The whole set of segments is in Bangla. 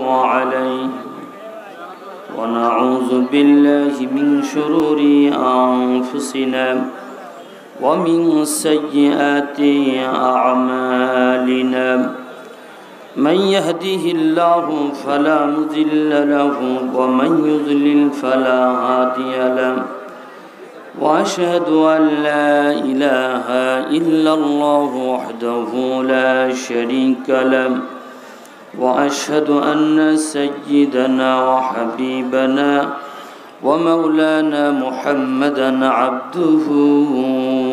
عليه ونعوذ بالله من شرور أنفسنا ومن سيئات أعمالنا من يهده الله فلا مضل له ومن يضلل فلا هادي له وأشهد أن لا إله إلا الله وحده لا شريك له وأشهد أن سيدنا وحبيبنا ومولانا محمدا عبده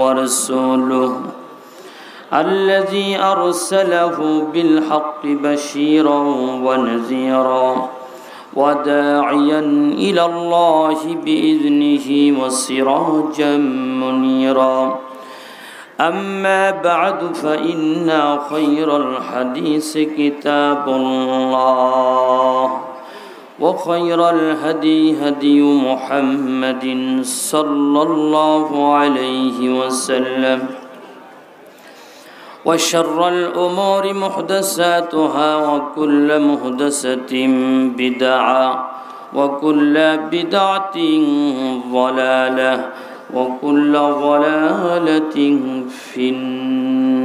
ورسوله الذي أرسله بالحق بشيرا ونذيرا وداعيا إلى الله بإذنه وسراجا منيرا أما بعد فإن خير الحديث كتاب الله وخير الهدي هدي محمد صلى الله عليه وسلم وشر الأمور محدثاتها وكل محدثة بدعة وكل بدعة ضلالة وكل ضلالة في النار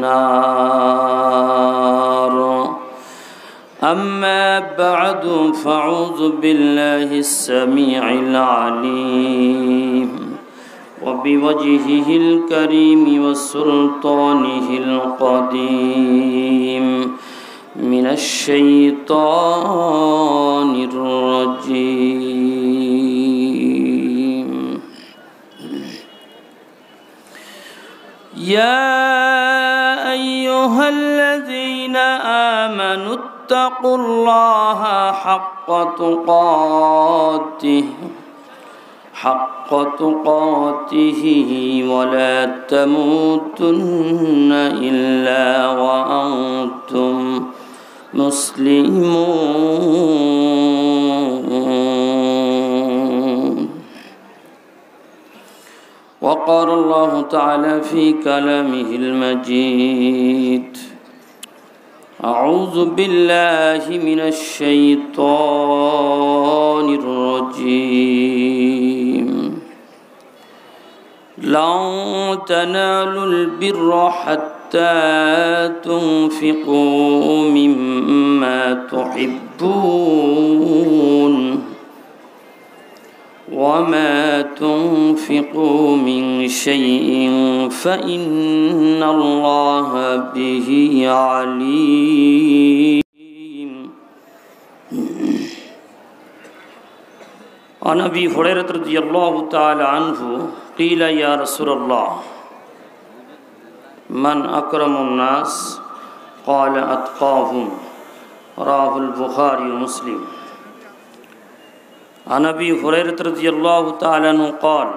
أما بعد فأعوذ بالله السميع العليم وبوجهه الكريم وسلطانه القديم من الشيطان الرجيم يا أيها الذين آمنوا اتقوا الله حق تقاته ولا تموتن إلا وأنتم مسلمون وقال الله تعالى في كلامه المجيد أعوذ بالله من الشيطان الرجيم لن تنالوا البر حتى تنفقوا مما تحبون وما تنفقوا من شيء فإن الله به عليم عن أبي هريرة رضي الله تعالى عنه قيل يا رسول الله من أكرم الناس قال أتقاهم رواه البخاري ومسلم عن أبي هريرة رضي الله تعالى عنه قال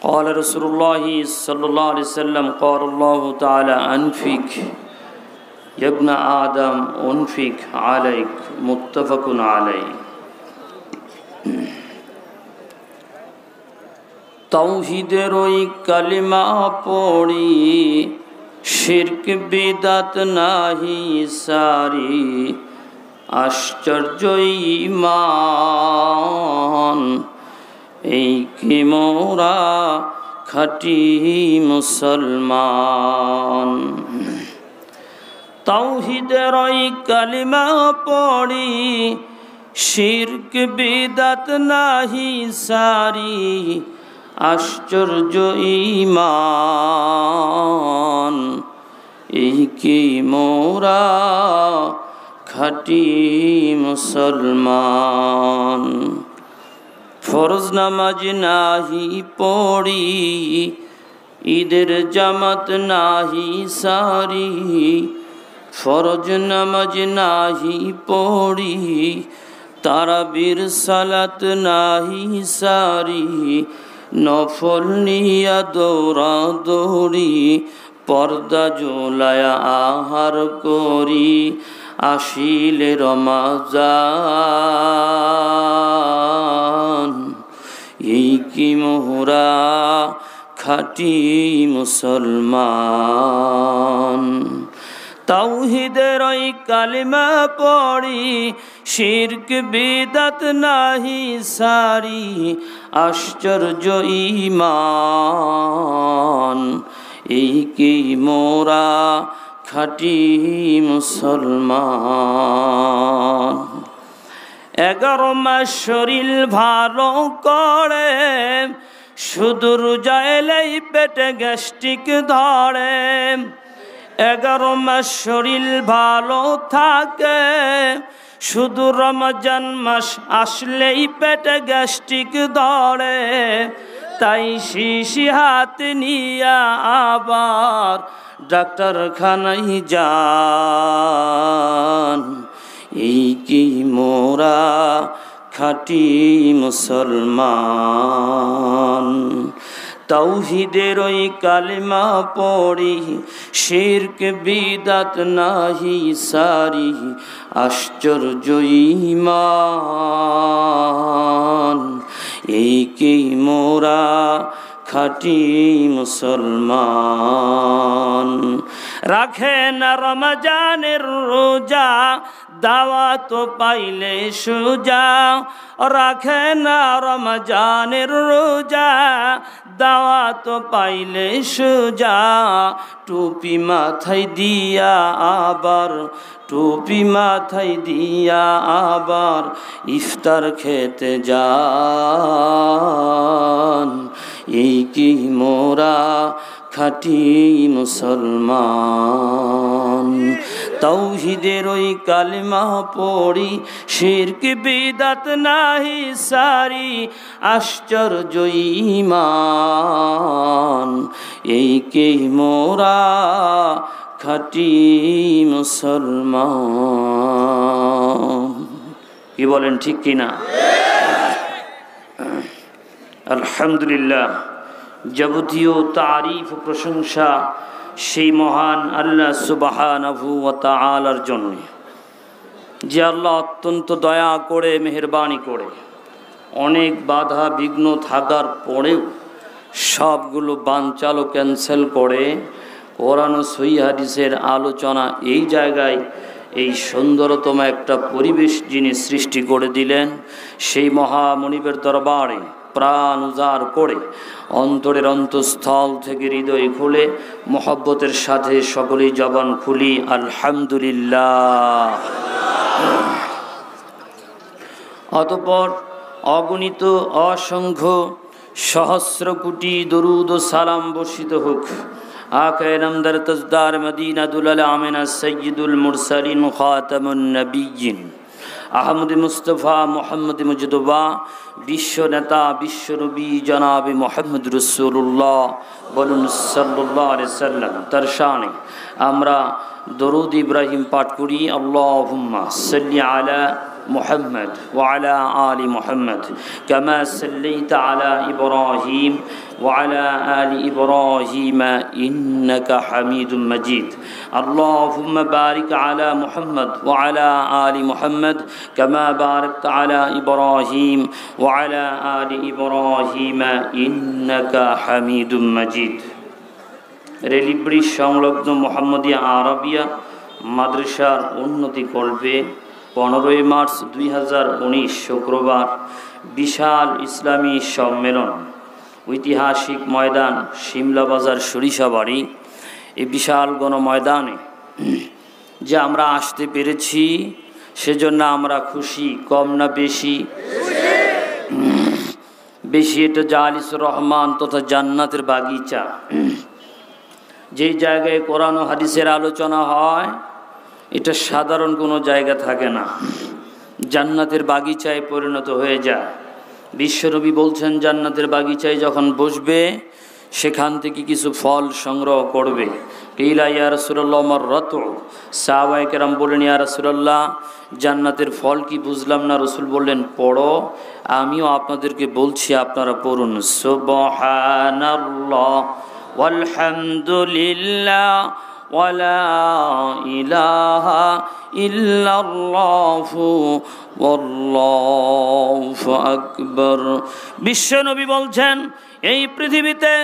قال رسول الله صلى الله عليه وسلم قال الله تعالى أنفق يا ابن آدم أنفق عليك متفق عليه তাওহীদের ওই কালিমা পড়ি শিরক বিদাত নাহি সারি আশ্চর্য ঈমান এই কি মোরা খাঁটি মুসলমান তাওহীদের ওই কালিমা পড়ি শিরক বিদাত নাহি সারি আশ্চর্য ঈমান এই কি মোরা খাঁটি মুসলমান ফরজ নামাজ নাহি পড়ি ঈদের জামাত নাহি সারি ফরজ নামাজ নাহি পড়ি তারাবির সালাত নাহি সারি নফল নিয়া দৌড়া দৌড়ি পর্দা ঝোলায়া আহার করি আসিলে রমাজান এই কি মোরা খাঁটি মুসলমান। তাওহীদের ওই কালিমা পড়ি, শিরক বিদআত নাহি সারি, আশ্চর্য ঈমান। এই কি মোরা খাঁটি মুসলমান। 11 মাস শরীর ভালো করে, শুধু রোজা এলেই পেটে গ্যাস্ট্রিক ধরে। 11 মাস শরীর ভালো থাকে, শুধু রমজান মাস আসলেই পেটে গ্যাস্ট্রিক ধরে। তাই শিশি হাত নিয়া আবার ডাক্তারখানায় যান। এই কি মোরা খাঁটি মুসলমান। তাওহীদের ওই কালিমা পড়ি, শিরক বিদআত নাহি সারি, আশ্চর্য ঈমান। এই কি মোরা খাঁটি মুসলমান। রাখে না রমজানের রোজা, দাওয়াত পাইলে সুজা। রাখে না রমজানের রোজা, দাওয়াত পাইলে সুজা। টুপি মাথায় দিয়া আবার, টুপি মাথায় দিয়া আবার ইফতার খেতে যান। এই কি মোরা খাঁটি মুসলমান। তাওহীদের ওই কালিমা পড়ি, শিরক বিদআত নাহি সারি, আশ্চর্য ঈমান। এই কি মোরা খাঁটি মুসলমান। কি বলেন, ঠিক কিনা? আলহামদুলিল্লাহ, যাবতীয় তারিফ ও প্রশংসা সেই মহান আল্লাহ সুবহানাহু ওয়া তাআলার জন্য, যে আল্লাহ অত্যন্ত দয়া করে, মেহেরবানি করে, অনেক বাধা বিঘ্ন থাকার পরেও সবগুলো বানচাল ক্যান্সেল করে কোরআন ও সহিহ হাদিসের আলোচনা এই জায়গায়, এই সুন্দরতম একটা পরিবেশ যিনি সৃষ্টি করে দিলেন, সেই মহামনিবের দরবারে প্রাণ উজাড় করে, অন্তরের অন্তঃস্থল থেকে হৃদয় খুলে মহব্বতের সাথে সকলেই জবান খুলি আলহামদুলিল্লাহ। অতঃপর অগণিত অসংখ্য সহস্র কোটি দরুদ ও সালাম বর্ষিত হোক আকায়ে নামদার তাজদার মদিনা দুলাল আমিনা সৈয়দুল মুরসালিন খাতামুন নবিয়্যিন আহমদ মুস্তফা মোহাম্মদ মুজতবা, বিশ্ব নেতা বিশ্বনবী জনাবে মোহাম্মদ রাসূলুল্লাহ বলুন সাল্লাল্লাহু আলাইহি সাল্লাম। তার শানে আমরা দরুদ ইব্রাহিম পাঠ করি। আল্লাহুম্মা সাল্লি আলা محمد وعلى آل محمد كما صليت على إبراهيم وعلى آل إبراهيم إنك حميد مجيد. اللهم بارك على محمد وعلى آل محمد كما باركت على إبراهيم وعلى آل إبراهيم إنك حميد مجيد. রেলিব্রি সংলগ্ন মোহাম্মদিয়া আরবিয়া মাদ্রাসার উন্নতি কল্পে 15 মার্চ 2019 শুক্রবার বিশাল ইসলামী সম্মেলন, ঐতিহাসিক ময়দান শিমলা বাজার সরিষাবাড়ি। এই বিশাল গণময়দানে যে আমরা আসতে পেরেছি সেজন্য আমরা খুশি। কম না বেশি? বেশি। এটা জালিসুর রহমান তথা জান্নাতের বাগিচা, যেই জায়গায় কোরআন ও হাদিসের আলোচনা হয়, এটা সাধারণ কোনো জায়গা থাকে না, জান্নাতের বাগিচায় পরিণত হয়ে যায়। বিশ্বনবী বলছেন, জান্নাতের বাগিচায় যখন বসবে সেখান থেকে কিছু ফল সংগ্রহ করবে। কিলা ইয়া রাসূলুল্লাহ মাররাতু, সাহাবায়ে কেরাম বললেন, ইয়া রাসূলুল্লাহ জান্নাতের ফল কি বুঝলাম না। রাসূল বললেন, পড়ো, আমিও আপনাদেরকে বলছি, আপনারা পড়ুন। সুবহানাল্লাহ ওয়ালহামদুলিল্লাহ ওয়ালা ইলাহা ইল্লাল্লাহু ওয়াল্লাহু আকবার। বিশ্বনবী বলছেন, এই পৃথিবীতে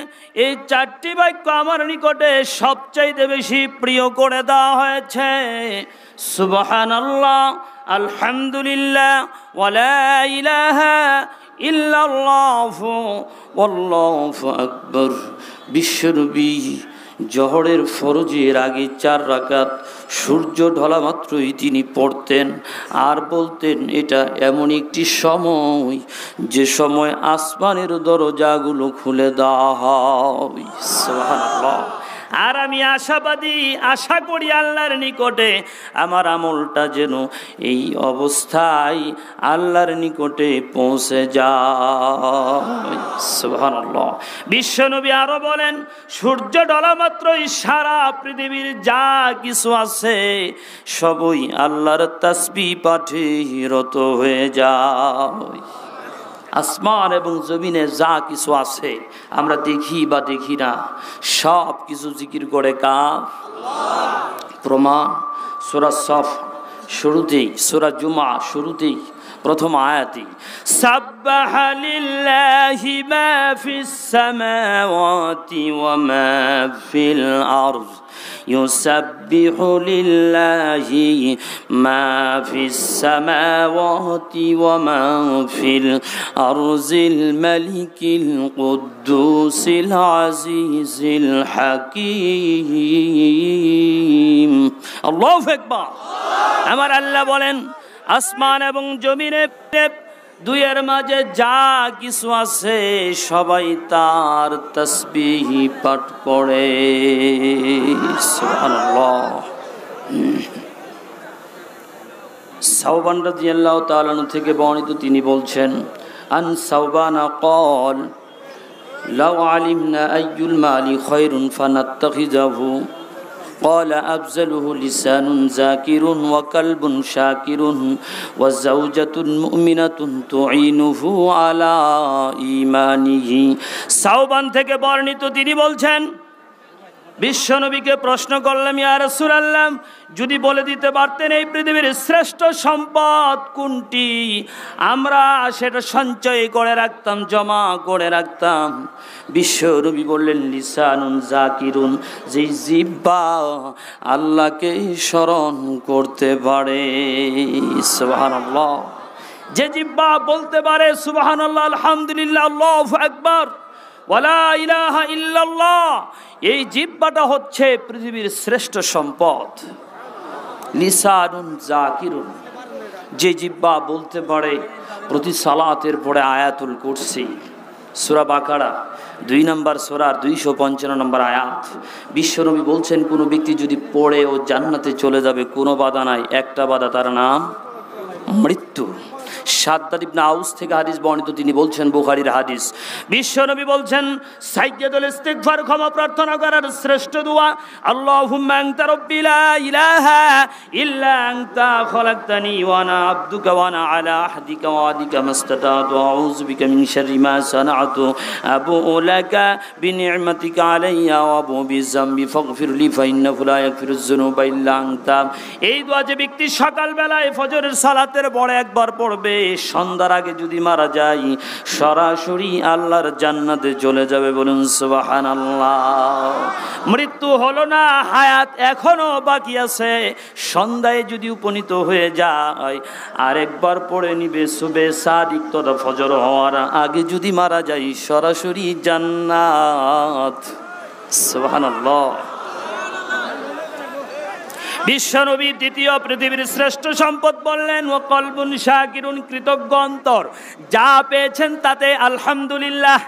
এই চারটি বাক্য আমার নিকটে সবচাইতে বেশি প্রিয় করে দেওয়া হয়েছে। সুবহানাল্লাহ, আলহামদুলিল্লাহ, ওয়ালা ইলাহা ইল্লাল্লাহু ওয়াল্লাহু আকবার। বিশ্বনবী জোহরের ফরজের আগে 4 রাকাত সূর্য ঢলা মাত্রই তিনি পড়তেন আর বলতেন, এটা এমন একটি সময় যে সময় আসমানের দরজাগুলো খুলে দেওয়া হয়। সুবহানাল্লাহ। আর আমি আশাবাদী, আশা করি আল্লাহর নিকটে আমার আমলটা যেন এই অবস্থায় আল্লাহর নিকটে পৌঁছে যায়। সুবহানাল্লাহ। বিশ্বনবী আরো বলেন, সূর্য ঢলা মাত্রই সারা পৃথিবীর যা কিছু আছে সবই আল্লাহর তাসবিহ পাঠে রত হয়ে যায়। আসমান এবং জমিনে যা কিছু আছে আমরা দেখি বা দেখি না, সব কিছু জিকির করে কার? প্রমাণ সূরা সফ শুরুতেই, সূরা জুমা শুরুতেই প্রথম আয়াতেই সাব্বাহা লিল্লাহি মা ফিস সামাওয়াতি ওয়া মা ফিল আরদ يسبح لله ما في السماوات وما في الأرض الملك القدوس العزيز الحكيم الله أكبر আমার আল্লাহ বলেন, আসমান এবং জমিনে দুইয়ের মাঝে যা কিছু আছে সবাই তার তাসবিহ পাঠ করে। সুবহানাল্লাহ। সাওবান রাদিয়াল্লাহু তাআলা আনহু থেকে বর্ণিত, তিনি বলছেন, আন সাওবানা قال لو علمنا أي المال خير فنتخذه قال أفضله لسان ذاكر وقلب شاكر وزوجة مؤمنة تعينه على إيمانه। সাওবান থেকে বর্ণিত, তিনি বলছেন, বিশ্বনবীকে প্রশ্ন করলাম, ইয়া রাসূলুল্লাহ, যদি বলে দিতে পারতেন এই পৃথিবীর শ্রেষ্ঠ সম্পদ কোনটি, আমরা সেটা সঞ্চয় করে রাখতাম, জমা করে রাখতাম। বিশ্বনবী বললেন, লিসানুন জাকিরুন, যে জিহ্বা আল্লাহকে স্মরণ করতে পারে। সুবহানাল্লাহ। যে জিহ্বা বলতে পারে সুবহানাল্লাহ, আলহামদুলিল্লাহ, আল্লাহু আকবার, ওয়ালা ইলাহা ইল্লাল্লাহ, এই জিহ্বাটা হচ্ছে পৃথিবীর শ্রেষ্ঠ সম্পদ। লিসানুন জাকিরুন, যে জিহ্বা বলতে পারে প্রতি সালাতের পরে আয়াতুল কুরসি, সূরা বাকারা 2 নম্বর সূরার 255 নম্বর আয়াত। বিশ্বনবী বলছেন, কোনো ব্যক্তি যদি পড়ে ও জান্নাতে চলে যাবে, কোনো বাধা নাই, একটা বাধা, তার নাম মৃত্যু। শাদ্দাদ ইবনে আউস থেকে হাদিস বর্ণিত, তিনি বলছেন, বুখারীর হাদিস, বিশ্বনবী বলছেন, সাইয়্যিদুল ইস্তিগফার, ক্ষমা প্রার্থনা করার শ্রেষ্ঠ দোয়া, আল্লাহুম্মা আনতা রাব্বি লা ইলাহা ইল্লা আনতা খালাকতানি ওয়া আনা আবদুকা ওয়া আনা আলা আহদিকা ওয়া ওয়াদিকা মাসতাতাতু আউযু বিকা মিন শাররি মা সানাতু আবুউ লাকা বিনি'মাতিকা আলাইয়া ওয়া আবুউ বিযামবি ফাগফিরলি ফাইন্নাহু লা ইয়াগফিরুয যুনুবা ইল্লা আনতা। এই দোয়া যে ব্যক্তি সকালবেলায় ফজরের সালাতের পরে একবার পড়বে, সন্ধ্যার আগে যদি মারা যায় সরাসরি আল্লাহর জান্নাতে চলে যাবে। বলুন সুবহানাল্লাহ। মৃত্যু হলো না, হায়াত এখনো বাকি আছে। সন্ধ্যায় যদি উপনীত হয়ে যায় আর একবার পড়ে নিবে, সুবে সাদিক তথা ফজর হওয়ার আগে যদি মারা যায় সরাসরি জান্নাত। সুবহানাল্লাহ। বিশ্বনবী দ্বিতীয় পৃথিবীর শ্রেষ্ঠ সম্পদ বললেন, ও কলবুন শাকিরুন, কৃতজ্ঞ অন্তর। যা পেয়েছেন তাতে আলহামদুলিল্লাহ,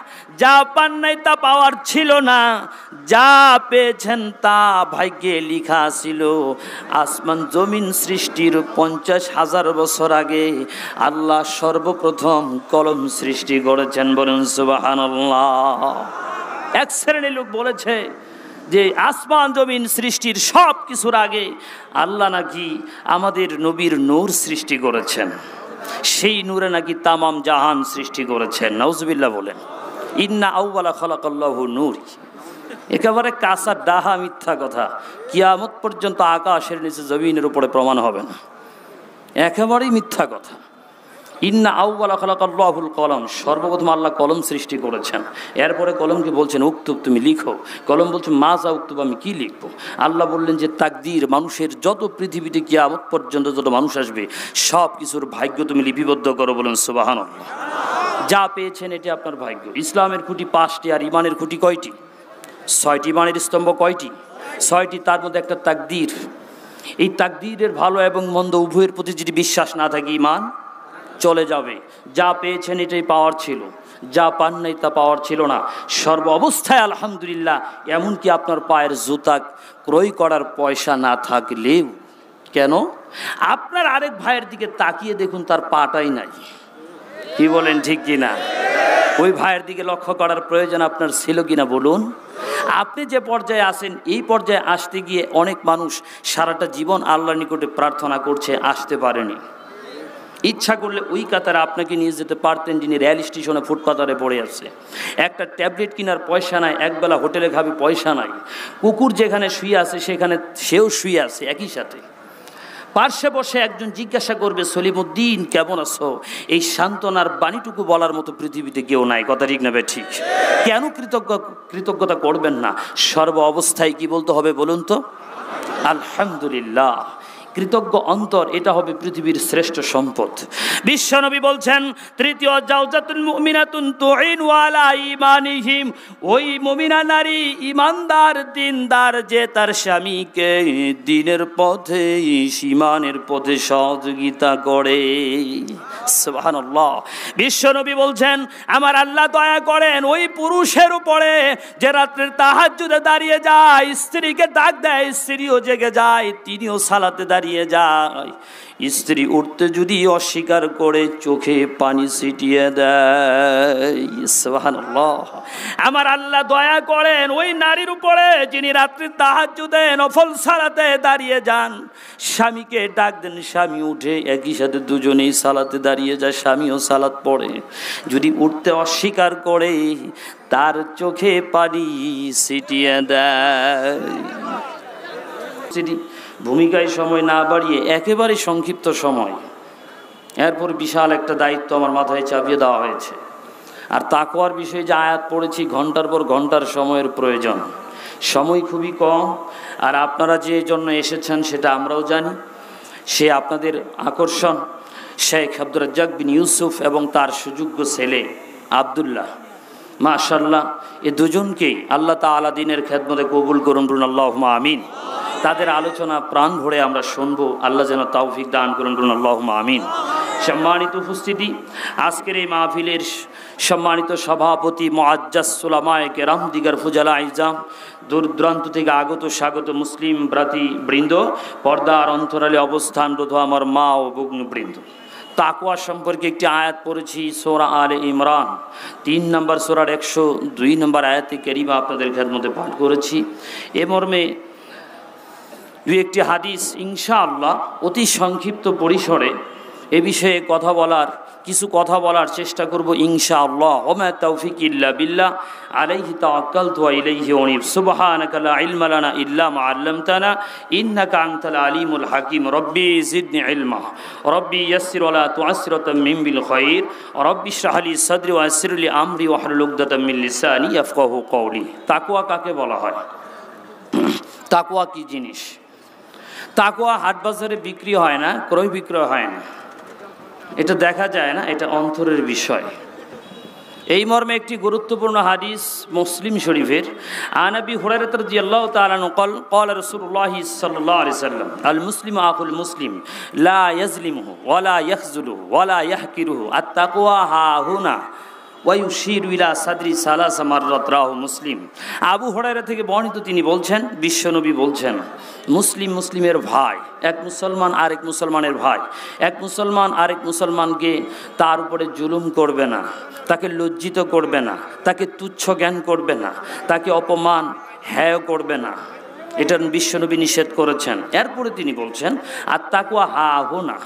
যা পান নাই তা পাওয়ার ছিল না, যা পেয়েছেন তা ভাগ্যে লেখা ছিল। আসমান জমিন সৃষ্টির 50,000 বছর আগে আল্লাহ সর্বপ্রথম কলম সৃষ্টি করেছেন। বলুন সুবহানাল্লাহ। এক শ্রেণীর লোক বলেছে যে আসমান জমিন সৃষ্টির সব কিছুর আগে আল্লাহ নাকি আমাদের নবীর নূর সৃষ্টি করেছেন, সেই নূরে নাকি তামাম জাহান সৃষ্টি করেছেন। নাউজুবিল্লাহ বলেন। ইন্না আউওয়ালা খালাকাল্লাহু নূর। একেবারে কাঁচা ডাহা মিথ্যা কথা। কিয়ামত পর্যন্ত আকাশের নিচে জমিনের উপরে প্রমাণ হবে না, একেবারেই মিথ্যা কথা। ইন্না আউওয়ালা খালাকাল্লাহুল কলম, সর্বপ্রথম আল্লাহ কলম সৃষ্টি করেছেন। এরপরে কলমকে বলছেন উক্তুব, তুমি লিখো। কলম বলছে মাজা উক্তুব, আমি কি লিখবো? আল্লাহ বললেন যে তাকদীর, মানুষের যত পৃথিবীতে কিয়ামত পর্যন্ত যত মানুষ আসবে সব কিছুর ভাগ্য তুমি লিপিবদ্ধ করো। বলুন সুবহানাল্লাহ। যা পেয়েছেন এটি আপনার ভাগ্য। ইসলামের খুঁটি 5টি, আর ইমানের খুঁটি কয়টি? 6টি। ইমানের স্তম্ভ কয়টি? 6টি। তার মধ্যে একটা তাকদীর। এই তাকদীরের ভালো এবং মন্দ উভয়ের প্রতি যদি বিশ্বাস না থাকে, ইমান চলে যাবে। যা পেয়েছেন এটাই পাওয়ার ছিল, যা পান নাই তা পাওয়ার ছিল না। সর্ব অবস্থায় আলহামদুলিল্লাহ। এমনকি আপনার পায়ের জুতা ক্রয় করার পয়সা না থাকলেও, কেন? আপনার আরেক ভাইয়ের দিকে তাকিয়ে দেখুন, তার পাটাই নাই। কি বলেন, ঠিক কিনা? ওই ভাইয়ের দিকে লক্ষ্য করার প্রয়োজন আপনার ছিল কিনা বলুন? আপনি যে পর্যায়ে আসেন, এই পর্যায়ে আসতে গিয়ে অনেক মানুষ সারাটা জীবন আল্লাহর নিকটে প্রার্থনা করছে, আসতে পারেনি। ইচ্ছা করলে ওই কাতারে আপনাকে নিয়ে যেতে পারতেন, যিনি রেল স্টেশনে ফুটপাতারে পড়ে আছে। একটা ট্যাবলেট কেনার পয়সা নাই, একবেলা হোটেলে খাবে পয়সা নাই। কুকুর যেখানে শুয়ে আছে সেখানে সেও শুয়ে আছে একই সাথে। পার্শ্বে বসে একজন জিজ্ঞাসা করবে, সলিমুদ্দিন কেমন আছো? এই সান্ত্বনার বাণীটুকু বলার মতো পৃথিবীতে কেউ নাই। কথা ঠিক না বে ঠিক? কেন কৃতজ্ঞতা করবেন না? সর্ব অবস্থায় কি বলতে হবে বলুন তো? আলহামদুলিল্লাহ। কৃতজ্ঞ অন্তর, এটা হবে পৃথিবীর শ্রেষ্ঠ সম্পদ। বিশ্বনবী বলছেন, তৃতীয় জাওজাতুল মুমিনাতুন তুইনু আলা ঈমানিহিম, ওই মুমিনা নারী ঈমানদার দিনদার যে তার স্বামীকে দ্বীনের পথে ঈমানের পথে সহযোগিতা করে। সুবহানাল্লাহ। বিশ্বনবী বলছেন, আমার আল্লাহ দয়া করেন ওই পুরুষের উপরে যে রাত্রের তাহাজ্জুদে দাঁড়িয়ে যায়, স্ত্রীকে ডাক দেয়, স্ত্রীও জেগে যায়, তিনিও সালাতে দাঁড়িয়ে যায়। স্ত্রী উঠতে যদি অস্বীকার করে চোখে পানি ছিটিয়ে দেয়। সুবহানাল্লাহ। আমার আল্লাহ দয়া করেন ওই নারীর উপরে যিনি রাত্রি তাহাজ্জুদে নফল সালাতে দাঁড়িয়ে যান, স্বামীকে ডাক দেন, স্বামী উঠে, একই সাথে দুজনেই সালাতে দাঁড়িয়ে যায়, স্বামীও সালাত পড়ে। যদি উঠতে অস্বীকার করে তার চোখে পানি ছিটিয়ে দেয়। ভূমিকায় সময় না বাড়িয়ে একেবারে সংক্ষিপ্ত সময়, এরপর বিশাল একটা দায়িত্ব আমার মাথায় চাপিয়ে দেওয়া হয়েছে। আর তাকওয়ার বিষয়ে যে আয়াত পড়েছি, ঘন্টার পর ঘন্টার সময়ের প্রয়োজন, সময় খুবই কম। আর আপনারা যে জন্য এসেছেন সেটা আমরাও জানি। সে আপনাদের আকর্ষণ শেখ আব্দুর রাজ্জাক বিন ইউসুফ এবং তার সুযোগ্য ছেলে আব্দুল্লাহ। মাশাআল্লাহ, এ দুজনকেই আল্লাহ তাআলা দ্বীনের খেদমতে কবুল করুন, আল্লাহুম্মা আমিন। তাদের আলোচনা প্রাণ ভরে আমরা শুনবো, আল্লাহ যেন তৌফিক দান করুন, আল্লাহুম্মা আমিন। সম্মানিত উপস্থিতি, আজকের এই মাহফিলের সম্মানিত সভাপতি মুআজ্জাজ উলামায়ে কেরাম, দিগার ফুজালা ইজাম, দূর দূরান্ত থেকে আগত স্বাগত মুসলিম বৃন্দ, পর্দার অন্তরালে অবস্থানরত আমার মা ও ভগ্নীবৃন্দ, তাকওয়া সম্পর্কে একটি আয়াত পড়েছি, সূরা আলে ইমরান 3 নম্বর সূরার 102 নম্বর আয়াতে কারিমা আপনাদের খেদমতে পাঠ করেছি। এ মর্মে দুই একটি হাদিস ইনশাআল্লাহ অতি সংক্ষিপ্ত পরিসরে এ বিষয়ে কিছু কথা বলার চেষ্টা করব ইনশাআল্লাহ। ওমা তৌফিক ইল্লা বিল্লাহ, আলাইহি তাওয়াক্কালতু ওয়া ইলাইহি উনীব। সুবহানাকা লা ইলমা লানা ইল্লা মা আল্লামতানা ইন্নাকা আনতাল আলিমুল হাকিম। রব্বি জিদনি ইলমা, রব্বি ইয়াসসির ওয়া লা তুআসসির তাম্মিম বিল খায়র, রব্বি ইশরাহ লি সাদরি ওয়া ইয়াসসির লি আমরি ওয়াহলুল উকদাতাম মিন লিসানি ইয়াফকাহু কওলি। তাকওয়া কাকে বলা হয়? তাকওয়া কি জিনিস? তাকওয়া হাট বাজারে বিক্রি হয় না, ক্রয় বিক্রয় হয় না, এটা দেখা যায় না, এটা অন্তরের বিষয়। এই মর্মে একটি গুরুত্বপূর্ণ হাদিস মুসলিম শরীফের, আন আবি হুরায়রা রাদিয়াল্লাহু তাআলা আনহু قال রাসূলুল্লাহ সাল্লাল্লাহু আলাইহি ওয়াসাল্লাম, আল মুসলিমু আখুল মুসলিম লা ইয়াজলিমুহু ওয়া লা ইয়াখযুলুহু ওয়া লা ইয়াহকিরুহু আত-তাকওয়া হাহুনা ওয়া ইউশিরু ইলা সাদরি সালাসা মাররাত, রাহু মুসলিম। আবু হুরায়রা থেকে বর্ণিত, তিনি বলছেন, বিশ্বনবী বলছেন, মুসলিমের ভাই, এক মুসলমান আরেক মুসলমানের ভাই, এক মুসলমান আরেক মুসলমানকে তার উপরে জুলুম করবে না, তাকে লজ্জিত করবে না, তাকে তুচ্ছ জ্ঞান করবে না, তাকে অপমান হেয় করবে না, এটা বিশ্বনবী নিষেধ করেছেন। এরপরে তিনি বলছেন, আর তাকওয়া হাহুনা,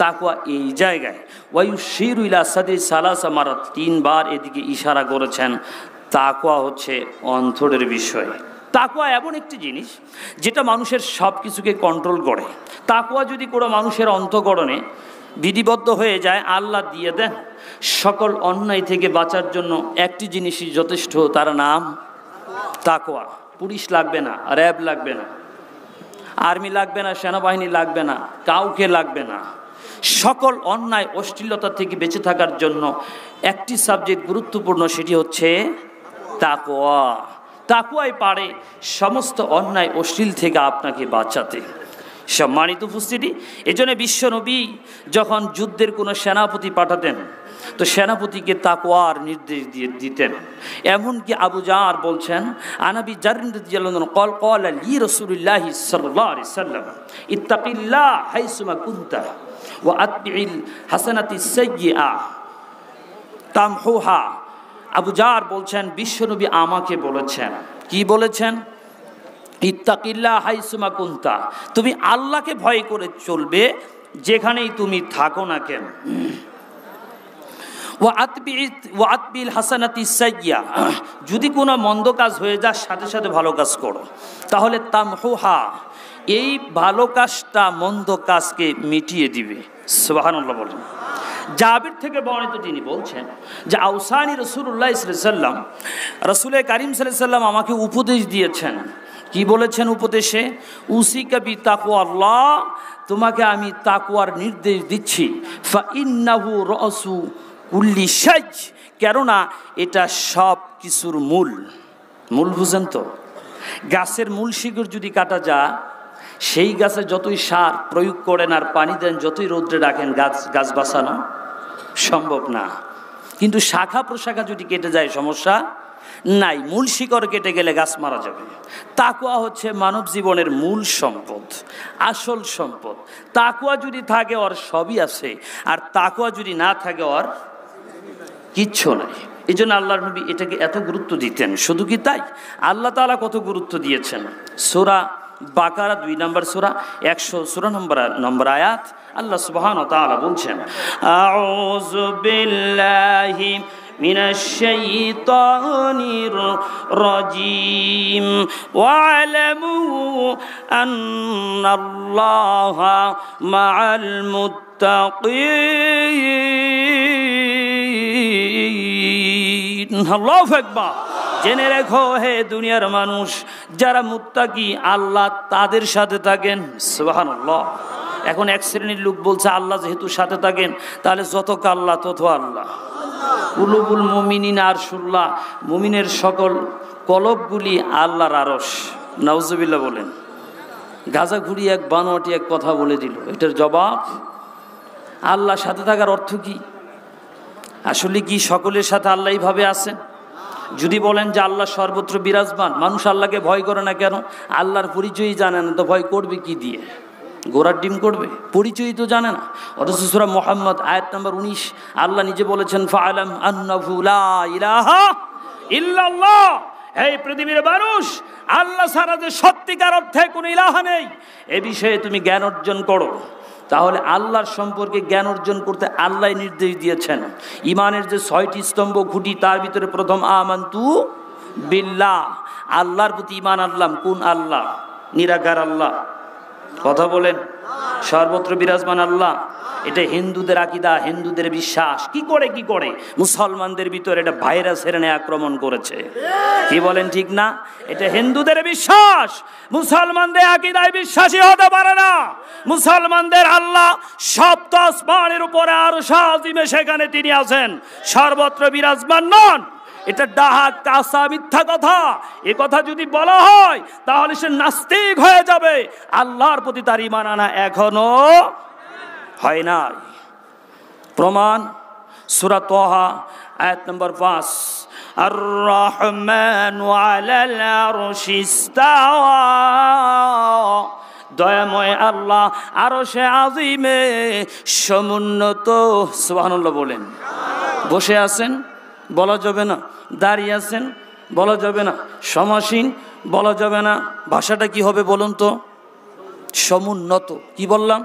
তাকওয়া এই জায়গায়, ওয়ায়ুশিরু ইলা সাদরি সালাসা মারাত, 3 বার এদিকে ইশারা করেছেন, তাকওয়া হচ্ছে অন্তরের বিষয়। তাকওয়া এমন একটি জিনিস যেটা মানুষের সব কিছুকে কন্ট্রোল করে। তাকওয়া যদি কোনো মানুষের অন্তঃকরণে বিধিবদ্ধ হয়ে যায়, আল্লাহ দিয়ে দেন সকল অন্যায় থেকে বাঁচার জন্য একটি জিনিসই যথেষ্ট, তার নাম তাকওয়া। পুলিশ লাগবে না, র্যাব লাগবে না, আর্মি লাগবে না, সেনাবাহিনী লাগবে না, কাউকে লাগবে না। সকল অন্যায় অশ্লীলতা থেকে বেঁচে থাকার জন্য একটি সাবজেক্ট গুরুত্বপূর্ণ, সেটি হচ্ছে তাকওয়া। তাকওয়াই পারে সমস্ত অন্যায় অশ্লীল থেকে আপনাকে বাঁচাতে। সম্মানিত উপস্থিতি, এজন্য বিশ্বনবী যখন যুদ্ধের কোনো সেনাপতি পাঠাতেন তো সেনাপতিকে তাকওয়ার নির্দেশ দিয়ে দিতেন। এমনকি আবু জার বলছেন, আনাবি জারিন রাদিয়াল্লাহু আনহু قال قال لي رسول الله صلى الله عليه وسلم اتق الله حيثما كنت واتبع الحسنه السيئه তামহুহা। আবু জার বলছেন বিশ্বনবী আমাকে বলেছেন, কি বলেছেন? ইত্তাকিল্লাহ হাইসুমা কুনতা, তুমি আল্লাহকে ভয় করে চলবে যেখানেই তুমি থাকো না কেন। ওয়া আতবিল হাসানাতি সাইয়্যা, যদি কোনো মন্দ কাজ হয়ে যায় সাথে সাথে ভালো কাজ করো, তাহলে তামহুহা, এই ভালো কাজটা মন্দ কাজকে মিটিয়ে দিবে। সুবহানাল্লাহ বলেন। জাবির থেকে বর্ণিত, তিনি বলছেন যে আউসানি রাসূলুল্লাহ সাল্লাল্লাহু আলাইহি ওয়াসাল্লাম, রাসূল কারীম সাল্লাল্লাহু আলাইহি ওয়াসাল্লাম আমাকে উপদেশ দিয়েছেন। কি বলেছেন উপদেশে? উসিকা বি তাকওয়াল্লাহ, তোমাকে আমি তাকওয়ার নির্দেশ দিচ্ছি। ফা ইন্নাহু রাসু কুল্লি শাই, কেননা এটা সব কিছুর মূল। মূল বুঝেন তো? গাছের মূল শিকড় যদি কাটা যায়, সেই গাছে যতই সার প্রয়োগ করেন আর পানি দেন, যতই রৌদ্রে রাখেন, গাছ বাঁচানো সম্ভব না। কিন্তু শাখা প্রশাখা যদি কেটে যায় সমস্যা নাই, মূল শিকড় কেটে গেলে গাছ মারা যাবে। তাকওয়া হচ্ছে মানব জীবনের মূল সম্পদ, আসল সম্পদ। তাকওয়া যদি থাকে ওর সবই আছে, আর তাকওয়া যদি না থাকে ওর কিচ্ছু নাই। এই জন্য আল্লাহর নবী এটাকে এত গুরুত্ব দিতেন। শুধু কি তাই, আল্লাহ তাআলা কত গুরুত্ব দিয়েছেন। সূরা বাকারা 2 নম্বর সূরা 116 নম্বর আয়াত, আল্লাহ সুবহানাহু ওয়া তাআলা বলছেন, আউযু বিল্লাহি মিনাশ শাইতানির রাজীম ওয়া'লামু আন্নাল্লাহা মা'আল মুত্তাকিন। আল্লাহু আকবার। জেনে রেখো হে দুনিয়ার মানুষ, যারা মুত্তাকি আল্লাহ তাদের সাথে থাকেন। সুবহানাল্লাহ। এখন এক শ্রেণীর লোক বলছে আল্লাহ যেহেতু সাথে থাকেন তাহলে যত আল্লাহ তত আল্লাহ। কুলুবুল মুমিনিনা আরশুল্লাহ, মুমিনের সকল কলবগুলি আল্লাহর আরশ। নাউজুবিল্লাহ বলেন। গাজাঘুরি এক বানোয়াটি এক কথা বলে দিল, এটার জবাব আল্লাহ সাথে থাকার অর্থ কি? আসলে কি সকলের সাথে আল্লাহ এইভাবে আছেন? যদি বলেন যে আল্লাহ সর্বত্র বিরাজমান, মানুষ আল্লাহকে ভয় করে না কেন? আল্লাহর পরিচয়ই জানে না, তো ভয় করবে কি দিয়ে? গোড়ার ডিম করবে? পরিচয়ই তো জানে না। অথচ সূরা মুহাম্মদ আয়াত নম্বর 19 আল্লাহ নিজে বলেছেন, ফাআলাম আন্নাহু লা ইলাহা ইল্লাল্লাহ, এই পৃথিবীর মানুষ, আল্লাহ ছাড়া যে সত্যিকার অর্থে কোনো ইলাহা নেই, এ বিষয়ে তুমি জ্ঞান অর্জন করো। তাহলে আল্লাহর সম্পর্কে জ্ঞান অর্জন করতে আল্লাহ নির্দেশ দিয়েছেন। ইমানের যে 6টি স্তম্ভ খুঁটি, তার ভিতরে প্রথম আমানতু বিল্লাহ, আল্লাহর প্রতি ঈমান আনলাম। কোন আল্লাহ? নিরাকার আল্লাহ। কথা বলেন। সর্বত্র বিরাজমান আল্লাহ, এটা হিন্দুদের আকীদা, হিন্দুদের বিশ্বাস। কি করে মুসলমানদের ভিতরে এটা ভাইরাস এনে আক্রমণ করেছে। কি বলেন, ঠিক না? এটা হিন্দুদের বিশ্বাস, মুসলমানদের আকীদায় বিশ্বাসী হতে পারে না। মুসলমানদের আল্লাহ সপ্ত আসমানের উপরে আরশ আজিমে, সেখানে তিনি আছেন, সর্বত্র বিরাজমান নন। এটা ডাহা কাঁচা মিথ্যা কথা। এ কথা যদি বলা হয় তাহলে সে নাস্তিক হয়ে যাবে। আল্লাহর প্রতি তার ঈমান আনা এখনো হয় নাই। প্রমাণ সূরা তাহা আয়াত নম্বর 5, আর রহমানু আলাল আরশি ইস্তাওয়া, দয়াময় আল্লাহ আরশে আজিমে সমুন্নত। সুবহানাল্লাহ বলেন। বসে আছেন বলা যাবে না, দাঁড়িয়ে আছেন বলা যাবে না, সমাসীন বলা যাবে না। ভাষাটা কি হবে বলুন তো? সমুন্নত। কি বললাম?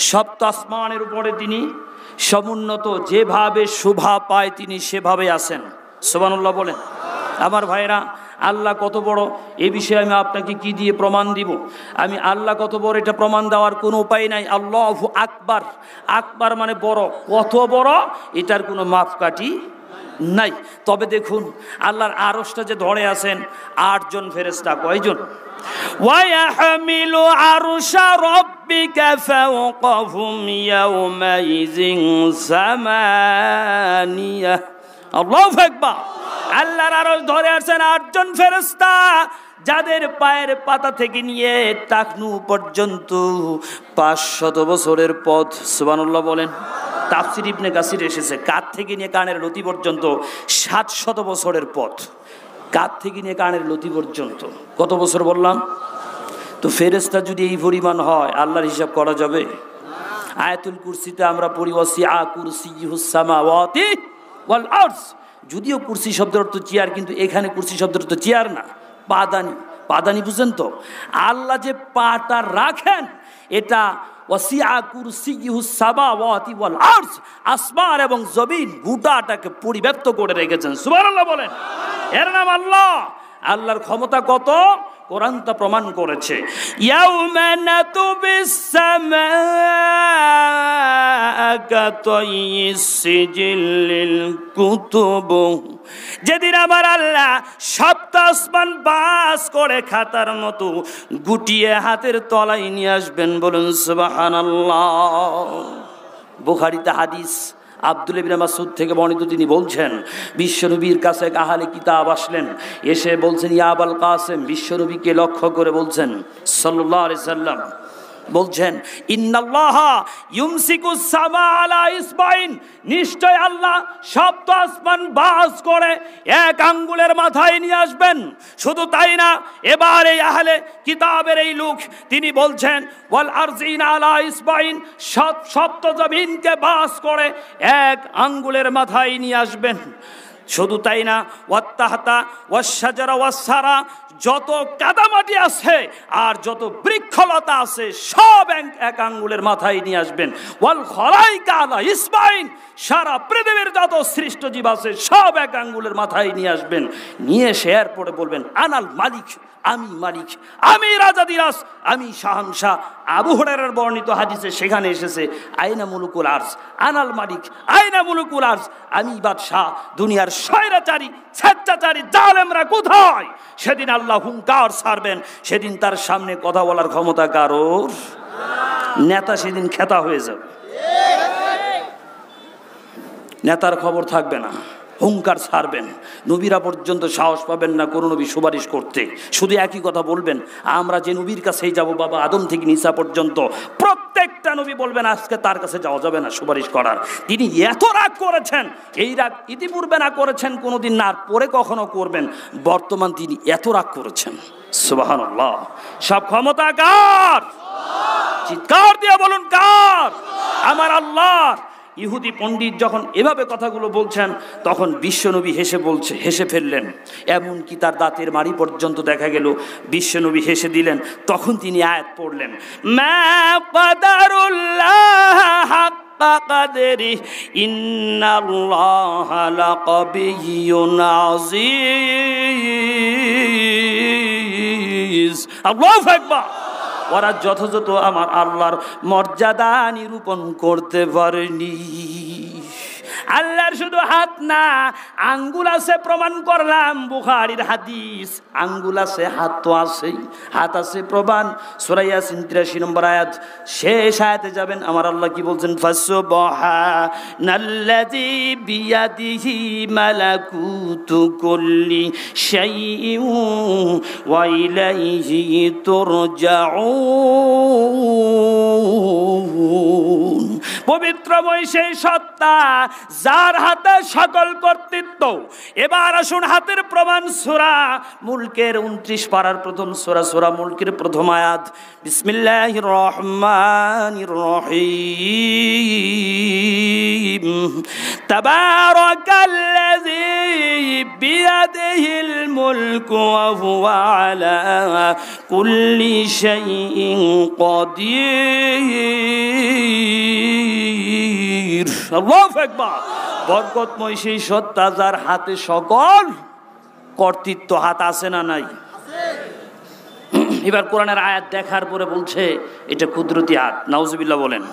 সপ্ত আসমানের উপরে তিনি সমুন্নত, যেভাবে শোভা পায় তিনি সেভাবে আছেন। সুবহানাল্লাহ বলেন। আমার ভাইরা, আল্লাহ কত বড় এ বিষয়ে আমি আপনাকে কি দিয়ে প্রমাণ দিব? আমি আল্লাহ কত বড় এটা প্রমাণ দেওয়ার কোনো উপায় নাই। আল্লাহু আকবার, আকবার মানে বড়, কত বড় এটার কোনো মাপকাঠি নাই। তবে দেখুন আল্লাহর আরশটা যে ধরে আছেন 8 জন ফেরেশতা, কয়জন? وَيَحْمِلُ عَرْشَ رَبِّكَ فَوْقَهُمْ يَوْمَئِذٍ ثَمَانِيَةٌ। আল্লাহু আকবার। আল্লাহর আরশ ধরে আছেন 8 জন ফেরেশতা, যাদের পায়ের পাতা থেকে নিয়ে টাকনু পর্যন্ত 500 বছরের পথ। সুবহানাল্লাহ বলেন। তাফসীর ইবনে কাসির এসেছে কাঁধ থেকে নিয়ে কানের লতি পর্যন্ত 700 বছরের পথ। কাঁধ থেকে নিয়ে কানের লতি পর্যন্ত কত বছর বললাম? তো ফেরেশতা যদি এই পরিমাণ হয়, আল্লাহর হিসাব করা যাবে? আয়াতুল কুরসিতে আমরা পড়ি ওয়াসিআ কুরসিয়ুস সামাওয়াতি ওয়াল আরদ। যদিও কুরসি শব্দের অর্থ চেয়ার, কিন্তু এখানে কুরসি শব্দের অর্থ চেয়ার না, পাদানি। পাদানি বুঝেন তো? আল্লাহ যে পাটা রাখেন এটা ওয়াসিআ কুরসিয়ুস সামাওয়াতি ওয়াল আরদ, আসমান এবং জমিন গোটাটাকে পরিব্যাপ্ত করে রেখেছেন। সুবহানাল্লাহ বলেন। এর নাম আল্লাহ। আল্লাহর ক্ষমতা কত কোরআন তা প্রমাণ করেছে। ইয়াউমা নাতুবিস সামাআ কাতাইয়িস সিজিলিল কুতুব। যেদিন আমার আল্লাহ সপ্ত আসমান বাস করে খাতার মতো গুটিয়ে হাতের তলায় নিয়ে আসবেন। বলুন সুবহানাল্লাহ। বুখারীতে হাদিস আব্দুল্লাহ ইবনে মাসউদ থেকে বর্ণিত, তিনি বলছেন বিশ্বনবীর কাছে এক আহলে কিতাব আসলেন, এসে বলছেন ইয়া আবুল কাসেম, বিশ্বনবীকে লক্ষ্য করে বলছেন সাল্লাল্লাহু আলাইহি সাল্লাম, বলছেন ইন্নাল্লাহা ইউমসিকুস সামা আলা ইসবাইন, নিশ্চয় আল্লাহ সপ্ত আসমান বাস করে এক আঙ্গুলের মাথায় নিয়ে আসবেন। শুধু তাই না, এবার এই আহলে কিতাবের এই লোক তিনি বলছেন ওয়াল আরজিন আলা ইসবাইন, সপ্ত জমিনকে বাস করে এক আঙ্গুলের মাথায় নিয়ে আসবেন। শুধু তাই না, ওয়াত্তাহতা ওয়াশজারা ওয়াসসারা, যত কাদামাটি আছে আর যত বৃক্ষলতা আছে সব এক আঙ্গুলের মাথায় নিয়ে আসবেন। ওয়াল খলাইকা আলা ইসবাইন, সারা পৃথিবীর যত সৃষ্ট জীব আছে সব এক আঙ্গুলের মাথায় নিয়ে আসবেন। নিয়ে এসে এরপরে বলবেন আনাল মালিক, আমি মালিক, আমি রাজাদিরাজ, আমি শাহানশাহ। আবু হুরায়রার বর্ণিত হাদিসে সেখানে এসেছে আইনা মুলুকুল আরজ, আনাল মালিক আইনা মুলুকুল আরজ, আমি বাদশাহ, দুনিয়ার স্বৈরাচারী স্বেচ্ছাচারী জালেমরা কোথায়? সেদিন আল্লাহ হুঙ্কার ছাড়বেন, সেদিন তার সামনে কথা বলার ক্ষমতা কারোর? নেতা সেদিন খেতা হয়ে যাবে, নেতার খবর থাকবে না, হুঙ্কার ছাড়বেন। নবীরা পর্যন্ত সাহস পাবেন না কোনো নবী সুপারিশ করতে। শুধু একই কথা বলবেন, আমরা যে নবীর কাছেই যাব, বাবা আদম থেকে নিসা পর্যন্ত প্রত্যেকটা নবী বলবেন আজকে তার কাছে যাওয়া যাবে না সুপারিশ করার। তিনি এত রাগ করেছেন, এই রাগ ইতিপূর্বে না করেছেন কোনোদিন, না পরে কখনো করবেন, বর্তমান তিনি এত রাগ করেছেন। সুবহানাল্লাহ। সব ক্ষমতা কার? চিৎকার দিয়ে বলুন কার? আমার আল্লাহর। ইহুদি পণ্ডিত যখন এভাবে কথাগুলো বলছেন, তখন বিশ্বনবী হেসে ফেললেন, এমনকি তার দাঁতের মাড়ি পর্যন্ত দেখা গেল। বিশ্বনবী হেসে দিলেন, তখন তিনি আয়াত পড়লেন, মা কাদারুল্লাহ হাক্কা কাদরিহি ইন্নাল্লাহা লাকাবিয়্যুন আযীজ। আল্লাহু আকবার। ওরা যথাযথ আমার আল্লাহর মর্যাদা নিরূপণ করতে পারেনি। আল্লাহর শুধু হাত না, আঙ্গুল আছে, প্রমাণ করলাম বুখারীর হাদিস। আঙ্গুল আছে, হাত তো আছেই, হাত আছে প্রমাণ। সূরা ইয়াসিন 83 নম্বর আয়াত, শেষ আয়াতে যাবেন, আমার আল্লাহ কি বলছেন? ফাসুবহানাল্লাযী বিয়াদিহি মালাকুতু কুল্লি শাইইন ওয়া ইলাইহি তুরজাউন। পবিত্রময় সেই সত্তা যার হাতে সকল কর্তৃত্ব। এবার আসুন হাতের প্রমাণ। সূরা মুলকের 29 পারার প্রথম সূরা, সূরা মুলকের প্রথম আয়াত, বিসমিল্লাহির রহমানির রহিম। তাবারাকাল্লাযী বিয়াদিহিল মুলকু ওয়া হুয়া আলা কুল্লি শাইইন কাদির। আল্লাহু আকবার। বরকতময় সেই সত্তা যার হাতে সকল কর্তৃত্ব হাত আছে না নাই? এবার কোরআনের আয়াত দেখার পরে বলছে এটা কুদরতি হাত। নাউজুবিল্লাহ বলেন।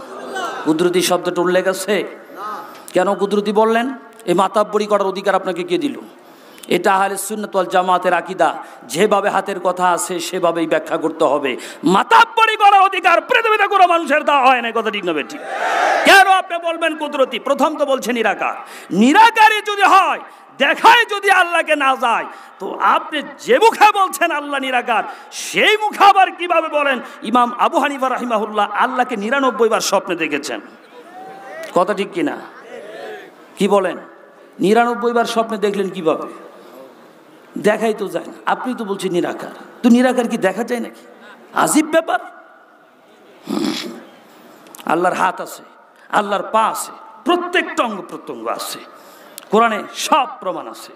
কুদরতি শব্দটা উল্লেখ আছে? কেন কুদরতি বললেন? এই মাতাব্বরি করার অধিকার আপনাকে কে দিল? এটা আহলে সুন্নাত ওয়াল জামাতের আকীদা। যেভাবে হাতের কথা আছে সেভাবেই ব্যাখ্যা করতে হবে। মাতাব্বরি করার অধিকার পৃথিবীতে কোনো মানুষের দেওয়া হয় না। কথা ঠিক না বেঠিক? কেন আপনি বলবেন কুদরতি? প্রথম তো বলছে নিরাকার। নিরাকারই যদি হয়, দেখায় যদি আল্লাহকে না যায়, তো আপনি যে মুখে বলছেন আল্লাহ নিরাকার, সেই মুখে আবার কিভাবে বলেন ইমাম আবু হানিফা রাহিমাহুল্লাহ আল্লাহকে 99 বার স্বপ্নে দেখেছেন? কথা ঠিক কিনা? কি বলেন? 99 বার স্বপ্নে দেখলেন কিভাবে? দেখাই তো যায় না। আপনি তো বলছেন নিরাকার, তো নিরাকার কি দেখা যায় নাকি? আজীব ব্যাপার। আল্লাহর হাত আছে, আল্লাহর পা আছে, প্রত্যেকটা অঙ্গ প্রত্যঙ্গ আছে, কোরআনে সব প্রমাণ আছে।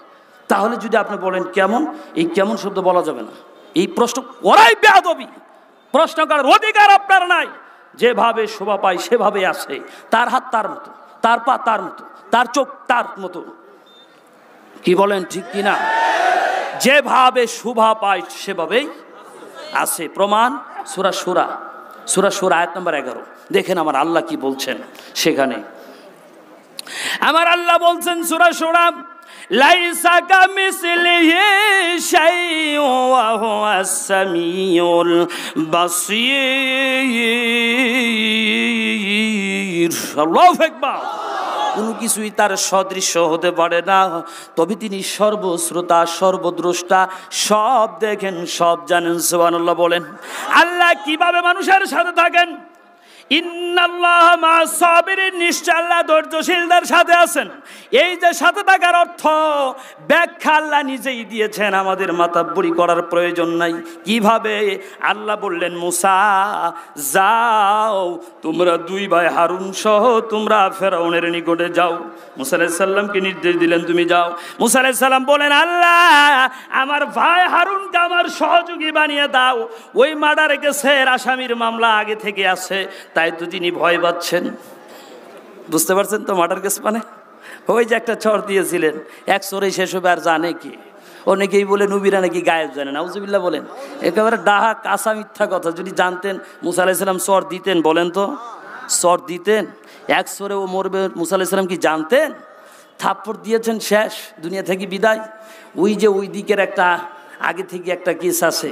তাহলে যদি আপনি বলেন কেমন, এই কেমন শব্দ বলা যাবে না। এই প্রশ্ন করাই বেয়াদবি। প্রশ্ন করার অধিকার আপনার নাই। যেভাবে শোভা পায় সেভাবে আছে। তার হাত তার মতো, তার পা তার মতো, তার চোখ তার মতো। কি বলেন ঠিক কিনা? যেভাবে শোভা পায় সেভাবেই আছে। প্রমাণ সূরা সূরা আয়াত নম্বর 11। দেখেন আমার আল্লাহ কি বলছেন সেখানে। আমার আল্লাহ বলছেন সূরা সূরা, লাইসা কামিসলিহি শাইউন ওয়া হুয়াস সামিউল বাসীর। আল্লাহু আকবার। কোনো কিছুই তার সদৃশ্য হতে পারে না, তবে তিনি সর্বশ্রোতা, সর্বদ্রষ্টা, সব দেখেন, সব জানেন। সুবহানাল্লাহ বলেন। আল্লাহ কিভাবে মানুষের সাথে থাকেন? ইন্নাল্লাহা মা'আস সাবিরিন, নিশ্চয় আল্লাহ ধৈর্যশীলদের সাথে আছেন। এই যে সাথে থাকার অর্থ ব্যাখ্যা আল্লাহ নিজেই দিয়েছেন, আমাদের মাতাব্বরি করার প্রয়োজন নাই। কিভাবে? আল্লাহ বললেন মুসা যাও, তোমরা 2 ভাই হারুন সহ তোমরা ফেরাউনের নিকটে যাও। মুসা আলাইহিস সালামকে নির্দেশ দিলেন তুমি যাও। মুসা আলাইহিস সালাম বলেন আল্লাহ আমার ভাই হারুনকে আমার সহযোগী বানিয়ে দাও। ওই মার্ডার কেসের আসামির মামলা আগে থেকে আছে, তাই তো তিনি ভয় পাচ্ছেন। বুঝতে পারছেন তো মার্ডার কেস মানে? ওই যে একটা চর দিয়েছিলেন, এক চোরেই শেষ হবে আর জানে কি? অনেকেই বলে নবীরা নাকি গায়েব জানে। নাউজুবিল্লাহ বলেন। একেবারে ডাহা কাঁচা মিথ্যা কথা। যদি জানতেন মুসা আলাইহিস সালাম চর দিতেন? বলেন তো, চর দিতেন? এক চোরে ও মরবে মুসা আলাইহিস সালাম কি জানতেন? থাপ্পড় দিয়েছেন, শেষ, দুনিয়া থেকে বিদায়। ওই যে ওই দিকের একটা আগে থেকে একটা কেস আছে।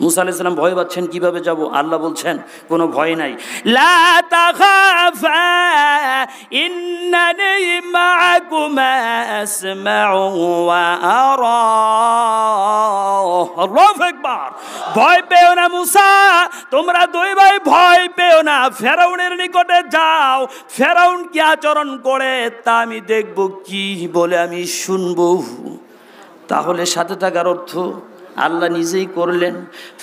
মুসা আলাইহিস সালাম ভয় পাচ্ছেন, কিভাবে যাব? আল্লাহ বলছেন কোনো ভয় নাই। লা তাখাফা ইন্নানি মাআকুমা আসমাউ ওয়া আরা। আল্লাহু আকবার। ভয় পেও না মুসা, তোমরা 2 ভাই ভয় পেও না। ফেরাউনের নিকটে যাও, ফেরাউন কি আচরণ করে তা আমি দেখব, কি বলে আমি শুনবো। তাহলে সাথে থাকার অর্থ আল্লাহ নিজেই করলেন।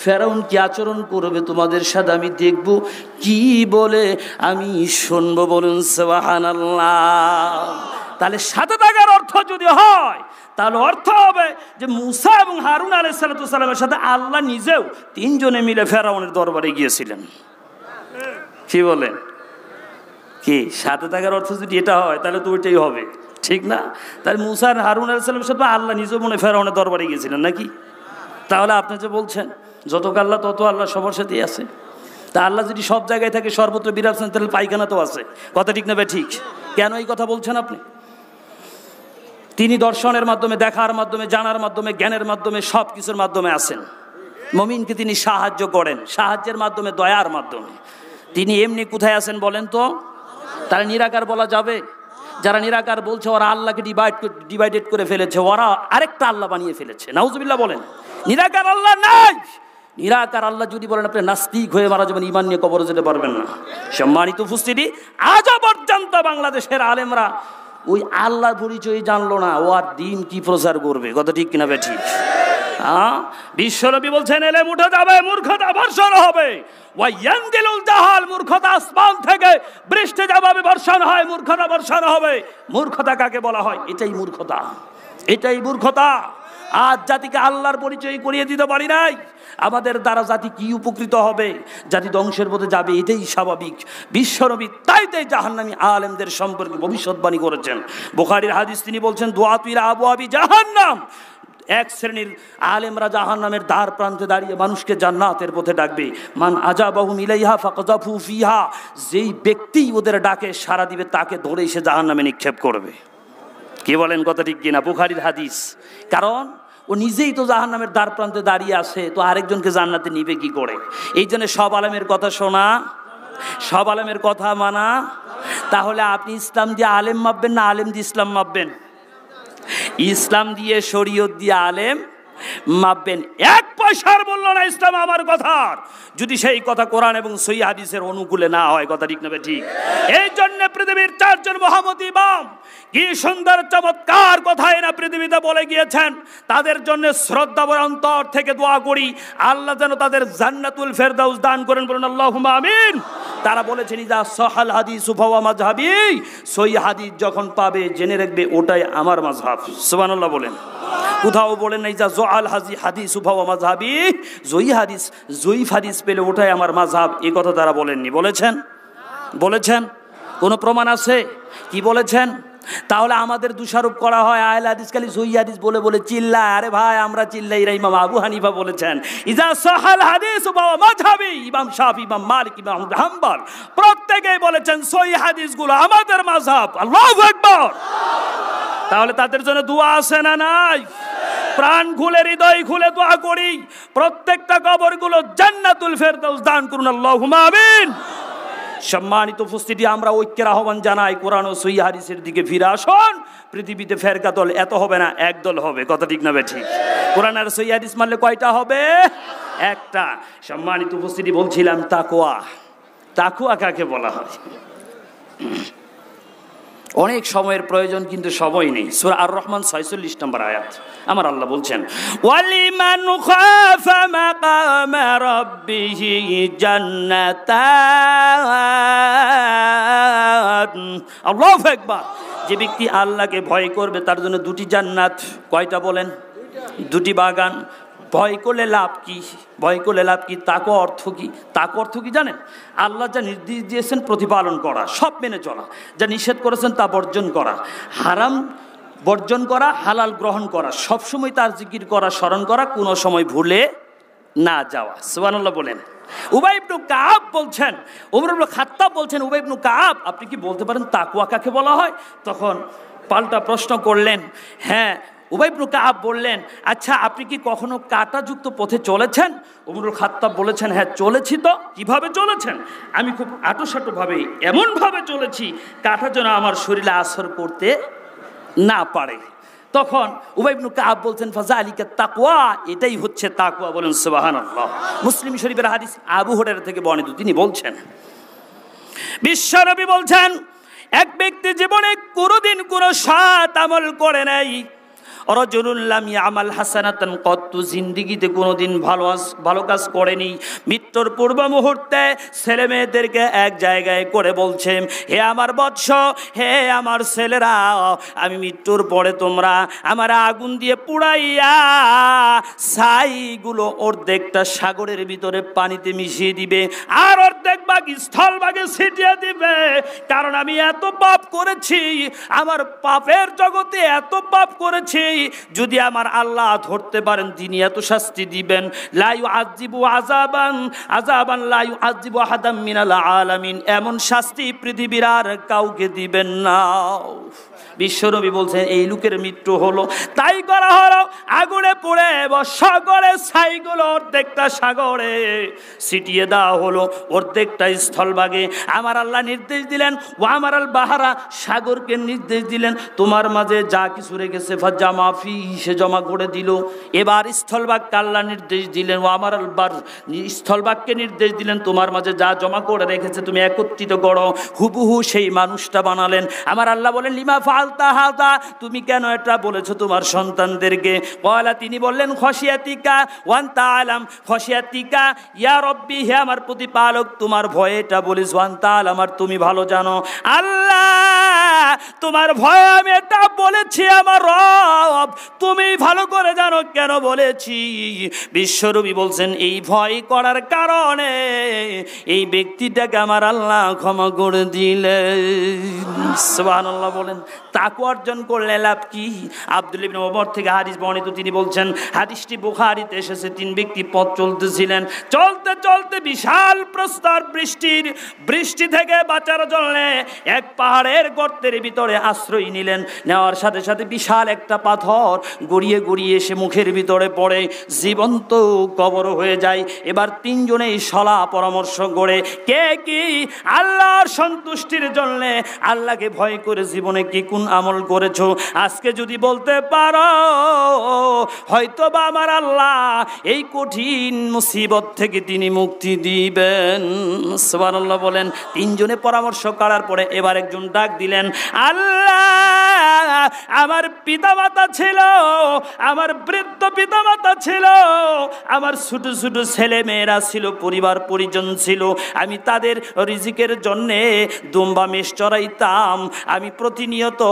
ফেরাউন কি আচরণ করবে তোমাদের সাথে আমি দেখব, কি বলে আমি শুনবো। বলুন সুবহানাল্লাহ। তাহলে সাথে থাকার অর্থ যদি হয়, তাহলে অর্থ হবে যে মুসা এবং হারুন আলাইহিস সালামের সাথে আল্লাহ নিজেও 3 জনে মিলে ফেরাউনের দরবারে গিয়েছিলেন। কি বলেন? কি সাথে থাকার অর্থ যদি এটা হয়, তাহলে তো ওইটাই হবে, ঠিক না? তাহলে মুসা আর হারুন আলাইহিস সালামের সাথে আল্লাহ নিজেও মনে ফেরাউনের দরবারে গিয়েছিলেন নাকি? তাহলে আপনি যে বলছেন যত আল্লাহ তত আল্লাহ সবার সাথেই আছে। তা আল্লাহ যদি সব জায়গায় থাকে, সর্বত্র বিরাজমান, তাহলে পায়খানা তো আছে। কথা ঠিক না? ঠিক। কেন এই কথা বলছেন আপনি? তিনি দর্শনের মাধ্যমে, দেখার মাধ্যমে, জানার মাধ্যমে, জ্ঞানের মাধ্যমে, সব কিছুর মাধ্যমে আছেন। মুমিনকে তিনি সাহায্য করেন, সাহায্যের মাধ্যমে, দয়ার মাধ্যমে। তিনি এমনি কোথায় আছেন বলেন তো? তারা নিরাকার বলা যাবে? যারা নিরাকার বলছে ওরা আল্লাহকে ডিভাইডেড করে ফেলেছে, ওরা আরেকটা আল্লাহ বানিয়ে ফেলেছে। নাউজুবিল্লাহ বলেন। নিরাকার আল্লাহ নাই। নিরাকার আল্লাহ যদি বলেন, আপনি নাস্তিক হয়ে মারা যাবেন, ঈমান নিয়ে কবরে যেতে পারবেন না। সম্মানিত উপস্থিতি, আজ পর্যন্ত বাংলাদেশের আলেমরা ওই আল্লাহর পরিচয় জানলো না, ও আর দিন কি প্রচার করবে? কথা ঠিক কিনা ঠিক? বিশ্বনবী বলছেন এলেম উঠে যাবে, মূর্খতা বর্ষণ হবে। ওয়ায়ানজিলুল জাহাল, মূর্খতা আসমান থেকে বৃষ্টি যেভাবে বর্ষণ হয়, মূর্খতা বর্ষণ হবে। মূর্খতা কাকে বলা হয়? এটাই মূর্খতা, এটাই মূর্খতা। আজ জাতিকে আল্লাহর পরিচয় করিয়ে দিতে পারি নাই, আমাদের দ্বারা জাতি কি উপকৃত হবে? জাতি ধ্বংসের পথে যাবে, এটাই স্বাভাবিক। বিশ্বনবী তাই জাহান্নামী আলেমদের সম্পর্কে ভবিষ্যৎবাণী করেছেন। বুখারীর হাদিস, তিনি বলছেন দুআতু ইলা আবওয়াবি জাহান্নাম, এক শ্রেণীর আলেমরা জাহান্নামের দ্বার প্রান্তে দাঁড়িয়ে মানুষকে জান্নাতের পথে ডাকবে। মান আজাবাহুম ইলাইহা ফাকাযাফু ফিহা, যেই ব্যক্তি ওদের ডাকে সাড়া দিবে তাকে ধরে এসে জাহান্নামে নিক্ষেপ করবে। কি বলেন কথা ঠিক কিনা? বুখারীর হাদিস। কারণ ও নিজেই তো জাহান্নামের দ্বার প্রান্তে দাঁড়িয়ে আছে, তো আরেকজনকে জান্নাতে নিবে কি করে? এই জন্য সব আলেমের কথা শোনা, সব আলেমের কথা মানা। তাহলে আপনি ইসলাম দিয়ে আলেম মাপবেন না আলেম দিয়ে ইসলাম মাপবেন? ইসলাম দিয়ে শরীয়ত দিয়ে আলেম মাপবেন। এক পয়সার বললো না ইসলাম আমার কথার, যদি সেই কথা কোরআন এবং সহিহ হাদিসের অনুকূলে না হয়। কথা ঠিক না ঠিক? এই জন্য পৃথিবীর চারজন মহামতি ইমাম কি সুন্দর চমৎকার কথা এরা পৃথিবীতে বলে গিয়েছেন। তাদের জন্য শ্রদ্ধাভরে অন্তর থেকে দোয়া করি, আল্লাহ যেন তাদের জান্নাতুল ফেরদাউস দান করেন। বলুন আল্লাহুম্মা আমিন। তারা বলেছেন ইজা সহাল হাদিস ফাওয়া মাযহাবি, সহিহ হাদিস যখন পাবে জেনে রাখবে ওটাই আমার মাযহাব। সুবহানাল্লাহ বলেন। কোথাও বলেন না ইজা জআল হাদিস ফাওয়া মাযহাবি, জয়ীফ হাদিস পেলে ওটাই আমার মাযহাব। এই কথা তারা বলেননি। বলেছেন? বলেছেন? কোনো প্রমাণ আছে? কি বলেছেন? তাহলে আমাদের দোষারোপ করা হয় আহলে হাদিস খালি সহিহ হাদিস বলে বলে চিল্লায়। আরে ভাই আমরা চিল্লাই, ইমাম আবু হানিফা বলেছেন ইজা সহাল হাদিস ফাওয়া মাযহাবি, ইমাম শাফি, ইমাম মালিক, ইমাম হাম্বল প্রত্যেকেই বলেছেন সহিহ হাদিসগুলো আমাদের মাযহাব। আল্লাহু আকবার। তাহলে তাদের জন্য দোয়া আছে না নাই? প্রাণ খুলে হৃদয় খুলে দোয়া করি, প্রত্যেকটা কবরগুলো জান্নাতুল ফেরদাউস দান করুন। আল্লাহুম্মা আমিন। সম্মানিত উপস্থিতি, আমরা ঐক্যের আহ্বান জানাই, কোরআন ও সহিহ হাদিসের দিকে ফিরে আসুন। পৃথিবীতে ফেরকা দল এত হবে না, এক দল হবে। কথা ঠিক না ঠিক? কোরআন আর সহিহ হাদিস মানলে কয়টা হবে? একটা। সম্মানিত উপস্থিতি, বলছিলাম তাকওয়া। তাকওয়া কাকে বলা হয়? অনেক সময়ের প্রয়োজন, কিন্তু সময় নেই। সূরা আর রহমান 46 নম্বর আয়াত। আমার আল্লাহ বলছেন ওয়ালিমান খাফা মাকামা রাব্বিহি জান্নাতান। আল্লাহু আকবার। যে ব্যক্তি আল্লাহকে ভয় করবে তার জন্য দুটি জান্নাত। কয়টা বলেন? দুটি বাগান। ভয় করলে লাভ কি? ভয় করলে লাভ কি? তাকওয়া অর্থ কি? তাকওয়া অর্থ কি জানেন? আল্লাহ যা নির্দেশ দিয়েছেন প্রতিপালন করা, সব মেনে চলা। যা নিষেধ করেছেন তা বর্জন করা, হারাম বর্জন করা, হালাল গ্রহণ করা, সবসময় তার জিকির করা, স্মরণ করা, কোনো সময় ভুলে না যাওয়া। সুবহানাল্লাহ বলেন। উবাই ইবনে কাব বলছেন, ওমর ইবনে খাত্তাব বলছেন, উবাই ইবনে কাব আপনি কি বলতে পারেন তাকওয়া কাকে বলা হয়? তখন পাল্টা প্রশ্ন করলেন। হ্যাঁ। উবাই ইবনে কাব বললেন, আচ্ছা আপনি কি কখনো কাঁটাযুক্ত পথে চলেছেন? ওমর খাত্তাব বলেছেন, হ্যাঁ চলেছি। তো কিভাবে চলেছেন? আমি খুব আটোসাটোভাবে এমনভাবে চলেছি কাঁটা যেন আমার শরীরে আসর করতে না পারে। তখন উবাই ইবনে কাব বলছেন ফাযালিকা তাকওয়া, এটাই হচ্ছে তাকওয়া। বলেন সুবহানাল্লাহ। মুসলিম শরীফের হাদিস আবু হুরায়রা থেকে বর্ণিত। তিনি বলছেন, বিশ্বনবী বলছেন, এক ব্যক্তি জীবনে কোনোদিন কোনো সৎ আমল করে নাই, রাজুলুন লাম ইয়ামাল হাসানাতান কত্তু, জিন্দেগিতে কোনোদিন ভালো কাজ করেনি। মৃত্যুর পূর্ব মুহূর্তে ছেলে মেয়েদেরকে এক জায়গায় করে বলছে, হে আমার বৎস, হে আমার ছেলেরা, আমি মৃত্যুর পরে তোমরা আমার আগুন দিয়ে পুড়াইয়া ছাইগুলো অর্ধেকটা সাগরের ভিতরে পানিতে মিশিয়ে দিবে, আর অর্ধেক ভাগ স্থলভাগে ছিটিয়ে দিবে। কারণ আমি এত পাপ করেছি, আমার পাপের জগতে এত পাপ করেছি, যদি আমার আল্লাহ ধরতে পারেন তিনি এত শাস্তি দিবেন। লা ইউআযিবু আযাবান লা ইউআযিবু আহাদাম মিনাল আলামিন, এমন শাস্তি পৃথিবীর আর কাউকে দিবেন না। বিশ্বনবী বলছেন এই লোকের মৃত্যু হলো, তাই করা হলো আগুনে পুড়ে সাগরে ছাইগুলো অর্ধেকটা সাগরে ছিটিয়ে দেওয়া হলো, অর্ধেকটা স্থলভাগে। আমার আল্লাহ নির্দেশ দিলেন, ও আমার আল বাহারা, সাগরকে নির্দেশ দিলেন তোমার মাঝে যা কিছু রেখেছে ফাজামা ফি, সে জমা করে দিল। এবার স্থলভাগকে আল্লাহ নির্দেশ দিলেন, ও আমার আল বার, স্থলভাগকে নির্দেশ দিলেন তোমার মাঝে যা জমা করে রেখেছে তুমি একত্রিত করো। হুবহু সেই মানুষটা বানালেন। আমার আল্লাহ বলেন লিমা ফালতা হাদা, তুমি কেন এটা বলেছো তোমার সন্তানদেরকে? বলা, তিনি বললেন খশিয়াতিকা ওয়ান তাআলাম, খশিয়াতিকা ইয়া রব্বি, হে আমার প্রতিপালক তোমার ভয়ে এটা বলিস, ওয়ান তাআলাম, আর তুমি ভালো জানো। আল্লাহ তোমার ভয়ে আমি এটা বলেছি আমার রব তুমি ভালো করে জানো কেন বলেছি। বিশ্বনবী বলছেন এই ভয় করার কারণে এই ব্যক্তিটাকে আমার আল্লাহ ক্ষমা করে দিলেন। সুবহানাল্লাহ বলেন। তাকওয়া অর্জন করলে লাভ কি? আব্দুল্লাহ ইবনে ওমর থেকে হাদিস বর্ণিত, তিনি বলছেন হাদিসটি বুখারীতে এসেছে। তিন ব্যক্তি পথ চলতেছিলেন, চলতে চলতে বিশাল প্রস্তর বৃষ্টি থেকে বাঁচার জন্য এক পাহাড়ের গর্তের ভিতরে আশ্রয় নিলেন। নেওয়ার সাথে সাথে বিশাল একটা পাথর গড়িয়ে গড়িয়ে এসে মুখের ভিতরে পড়ে জীবন্ত কবর হয়ে যায়। এবার তিনজনেই সলা পরামর্শ করে কে কি আল্লাহর সন্তুষ্টির জন্য আল্লাহকে ভয় করে জীবনে কি কোন আমল করেছো, আজকে যদি বলতে পারো হয়তো বা আমার আল্লাহ এই কঠিন মুসিবত থেকে তিনি মুক্তি দিবেন। সুবহানাল্লাহ বলেন। তিনজনে পরামর্শ করার পরে এবার একজন ডাক দিলেন, আল্লাহ আমার পিতামাতা ছিল, আমার বৃদ্ধ পিতামাতা ছিল, আমার ছোট ছোট ছেলে মেয়েরা ছিল, পরিবার পরিজন ছিল, আমি তাদের রিজিকের জন্যে দুম্বা মেষ চড়াইতাম, আমি প্রতিনিয়ত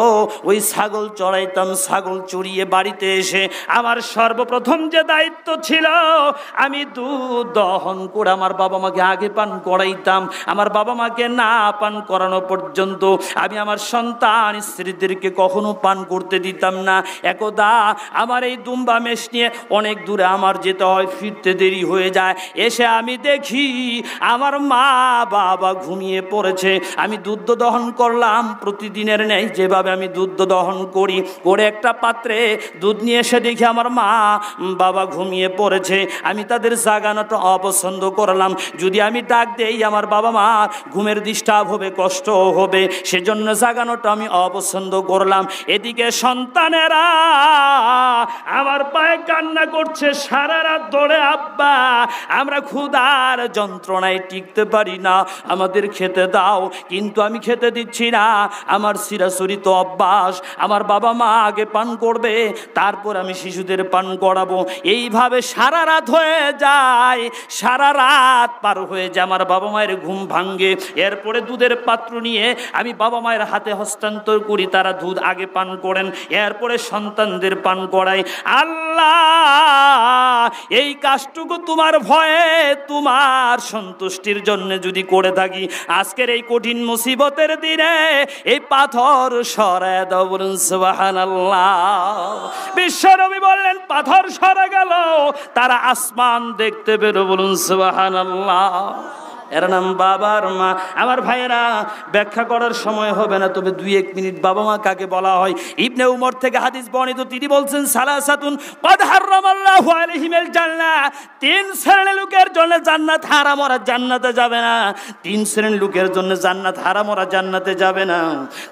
ওই ছাগল চড়াইতাম, ছাগল চড়িয়ে বাড়িতে এসে আমার সর্বপ্রথম যে দায়িত্ব ছিল আমি দুধ দহন করে আমার বাবা মাকে আগে পান করাইতাম, আমার বাবা মাকে না পান করানো পর্যন্ত আমি আমার সন্তান স্ত্রীদেরকে কখনো পান করতে দিতাম না। একদা আমার এই দুম্বা মেষ নিয়ে অনেক দূরে আমার যেতে হয়, ফিরতে দেরি হয়ে যায়, এসে আমি দেখি আমার মা বাবা ঘুমিয়ে পড়েছে। আমি দুধ দহন করলাম প্রতিদিনের নেই যেভাবে আমি দুধ দহন করি, করে একটা পাত্রে দুধ নিয়ে এসে দেখি আমার মা বাবা ঘুমিয়ে পড়েছে। আমি তাদের জাগানোটা অপছন্দ করলাম, যদি আমি ডাক দেই আমার বাবা মা ঘুমের ডিস্টার্ব হবে, কষ্ট হবে, সেজন্য জাগানোটা আমি অপছন্দ করলাম। এদিকে সন্তানেরা আমার পায়ে কান্না করছে সারা রাত ধরে, আব্বা আমরা ক্ষুধার যন্ত্রণায় টিকতে পারি না, আমাদের খেতে দাও, কিন্তু আমি খেতে দিচ্ছি না, আমার চিরাচরিত অভ্যাস আমার বাবা মা আগে পান করবে তারপর আমি শিশুদের পান করাবো। এইভাবে সারা রাত হয়ে যায়, সারা রাত পার হয়ে যায়, আমার বাবা মায়ের ঘুম ভাঙ্গে। এরপরে দুধের পাত্র নিয়ে আমি বাবা মায়ের হাতে হস্তান্তর করি, তারা দুধ আগে পান করেন, এরপরে সন্তানদের পান করাই। আল্লাহ এই কাজটুকু তোমার ভয়ে তোমার সন্তুষ্টির জন্য যদি করে থাকি, আজকের এই কঠিন মুসিবতের দিনে এই পাথর সরায় দাও, বলুন সুবহানাল্লাহ। বিশ্বনবী বললেন পাথর সরে গেল, তারা আসমান দেখতে পেল, বলুন সুবহানাল্লাহ। এর নাম বাবার মা। আমার ভাইয়েরা ব্যাখ্যা করার সময় হবে না, তবে 2-1 মিনিট বাবা মা কাকে বলা হয়। ইবনে উমর থেকে হাদিস বর্ণিত, তিনি বলছেন সালাসাতুন ক্বাদ হারামাল্লাহু আলাইহিমুল জান্নাহ, 3 শ্রেণীর লোকের জন্য জান্নাত হারাম, ওরা জান্নাতে যাবে না। 3 শ্রেণীর লোকের জন্য জান্নাত হারাম, ওরা জান্নাতে যাবে না।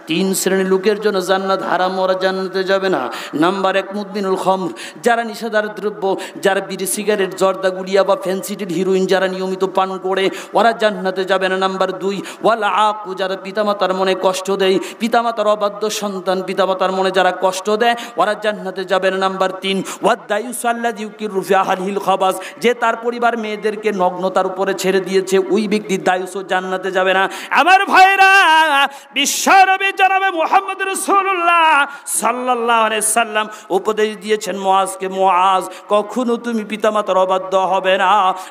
3 শ্রেণীর লোকের জন্য জান্নাত হারাম, ওরা জান্নাতে যাবে না। নাম্বার 1 মুদমিনুল খামর, যারা নিষেধার দ্রব্য, যারা বিড়ি সিগারেট জর্দা গুড়িয়া বা ফ্যান্সিটেড হিরোইন যারা নিয়মিত পান করে, ওরা জান্নাতে যাবে না। নাম্বার 2 ওয়াল আকু, যারা পিতামাতার মনে কষ্ট দেয়, পিতামাতার অবাধ্য সন্তান পিতামাতার মনে যারা কষ্ট দেয়, ওরা জান্নাতে যাবে না। নাম্বার 3 ওয়াদ দায়ুস আল্লাযী ইউকিরু ফি আহলিল খাবাস, যে তার পরিবার মেয়েদেরকে নগ্নতার উপরে ছেড়ে দিয়েছে, ওই ব্যক্তি দায়ুসও জান্নাতে যাবে না। আমার ভাইরা বিশ্বনবী জনাবে মুহাম্মদ রাসূলুল্লাহ সাল্লাল্লাহু আলাইহি সাল্লাম উপদেশ দিয়েছেন মুআজকে, মুআজ কখনো তুমি পিতামাতার অবাধ্য হবে না।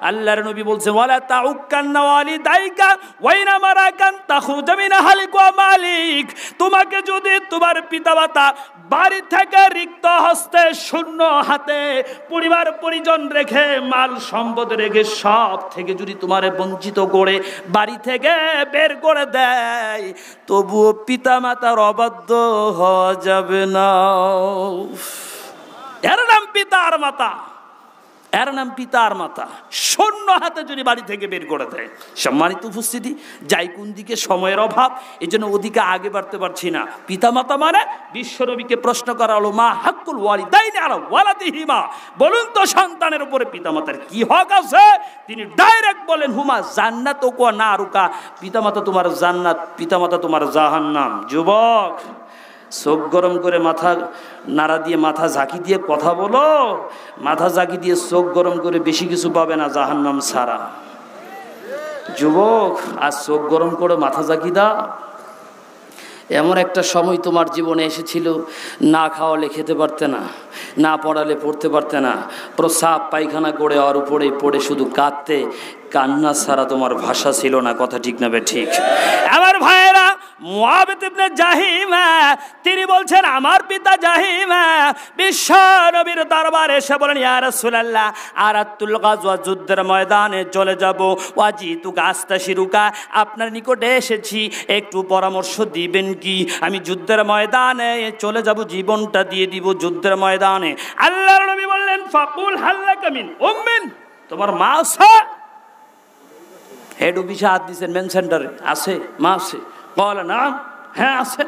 আল্লাহর নবী বলছেন ওয়ালা তাউক্কান্না ওয়ালিদাইকা ওয়াইনা মারাকান তাখরুজু মিন আহলিকা ওয়া মালিক, তোমাকে যদি তোমার পিতামাতা বাড়ি থেকে রিক্ত হস্তে শূন্য হাতে পরিবার পরিজন রেখে মাল সম্পদ রেখে সব থেকে যদি তোমারে বঞ্চিত করে বাড়ি থেকে বের করে দেয়, তবুও পিতামাতার অবাধ্য হওয়া যাবে না। এর নাম পিতা আর মাতা, এর নাম পিতা আর মাতা। শূন্য হাতে যদি বাড়ি থেকে বের করে দেয়, সম্মানিত উপস্থিতি, যাই কোন দিকে সময়ের অভাব, এই জন্য ওদিকে আগে বাড়তে পারছি না। পিতা মাতা মানে বিশ্বনবীকে প্রশ্ন করা হলো মা হাক্কুল ওয়ালিদাইনি আলা ওয়ালাদিহিমা, বলুন তো সন্তানের উপরে পিতামাতার কি হক আছে? তিনি ডাইরেক্ট বলেন হুমা জান্নাত ওয়া নারুকা, পিতামাতা তোমার জান্নাত, পিতামাতা তোমার জাহান্নাম। যুবক চোখ গরম করে মাথা নাড়া দিয়ে মাথা ঝাঁকি দিয়ে কথা বলো, মাথা ঝাঁকি দিয়ে চোখ গরম করে বেশি কিছু পাবে না জাহান্নাম ছাড়া। যুবক আজ চোখ গরম করে মাথা ঝাঁকি দাও। এমন একটা সময় তোমার জীবনে এসেছিল, না খাওয়ালে খেতে পারতে না, না পড়ালে পড়তে পারতে না, প্রস্রাব পায়খানা করে ওর উপরে পড়ে শুধু কাঁদতে, কান্না ছাড়া তোমার ভাষা ছিল না। কথা ঠিক না বে ঠিক? আমার ভাইয়েরা, মুআবিদ ইবনে জাহিম তিনি বলছেন আমার পিতা জাহিম বিশ্ব নবীর দরবারে এসে বলেন, ইয়া রাসূলুল্লাহ আরাতুল গাজওয়া, যুদ্ধের ময়দানে চলে যাব, ওয়াজিতু আস্তাশিরুকা, আপনার নিকটে এসেছি, একটু পরামর্শ দিবেন কি? আমি যুদ্ধের ময়দানে চলে যাব, জীবনটা দিয়ে দিব যুদ্ধের ময়দানে। আল্লাহর নবী বললেন, ফাকুল হাল্লাকা মিন উম্মিন, তোমার মা আছে? হেড অফিসে হাত দিয়েছেন, মেন সেন্টারে আছে, মা আছে? বলে না, হ্যাঁ আছে।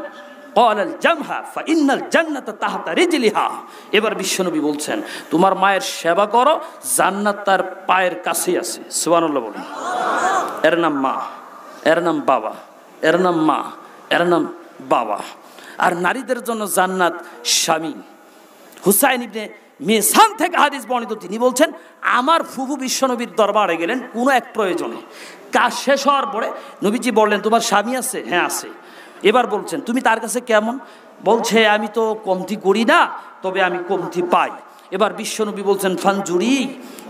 এবার বিশ্বনবী বলছেন, তোমার মায়ের সেবা করো, জান্নাত তার পায়ের কাছেই আছে। সুবহানাল্লাহ বলেন। এর নাম মা, এর নাম বাবা, এর নাম মা, এর নাম বাবা। আর নারীদের জন্য জান্নাত স্বামী। হুসাইন ইবনে মিহসান থেকে হাদিস বর্ণিত, তিনি বলছেন আমার ফুফু বিশ্বনবীর দরবারে গেলেন কোনো এক প্রয়োজনে, কাজ শেষ হওয়ার পরে নবীজি বললেন, তোমার স্বামী আছে? হ্যাঁ আছে। এবার বলছেন, তুমি তার কাছে কেমন? বলছে, আমি তো কমতি করি না, তবে আমি কমতি পাই। এবার বিশ্বনবী বলছেন, ফানজুরি,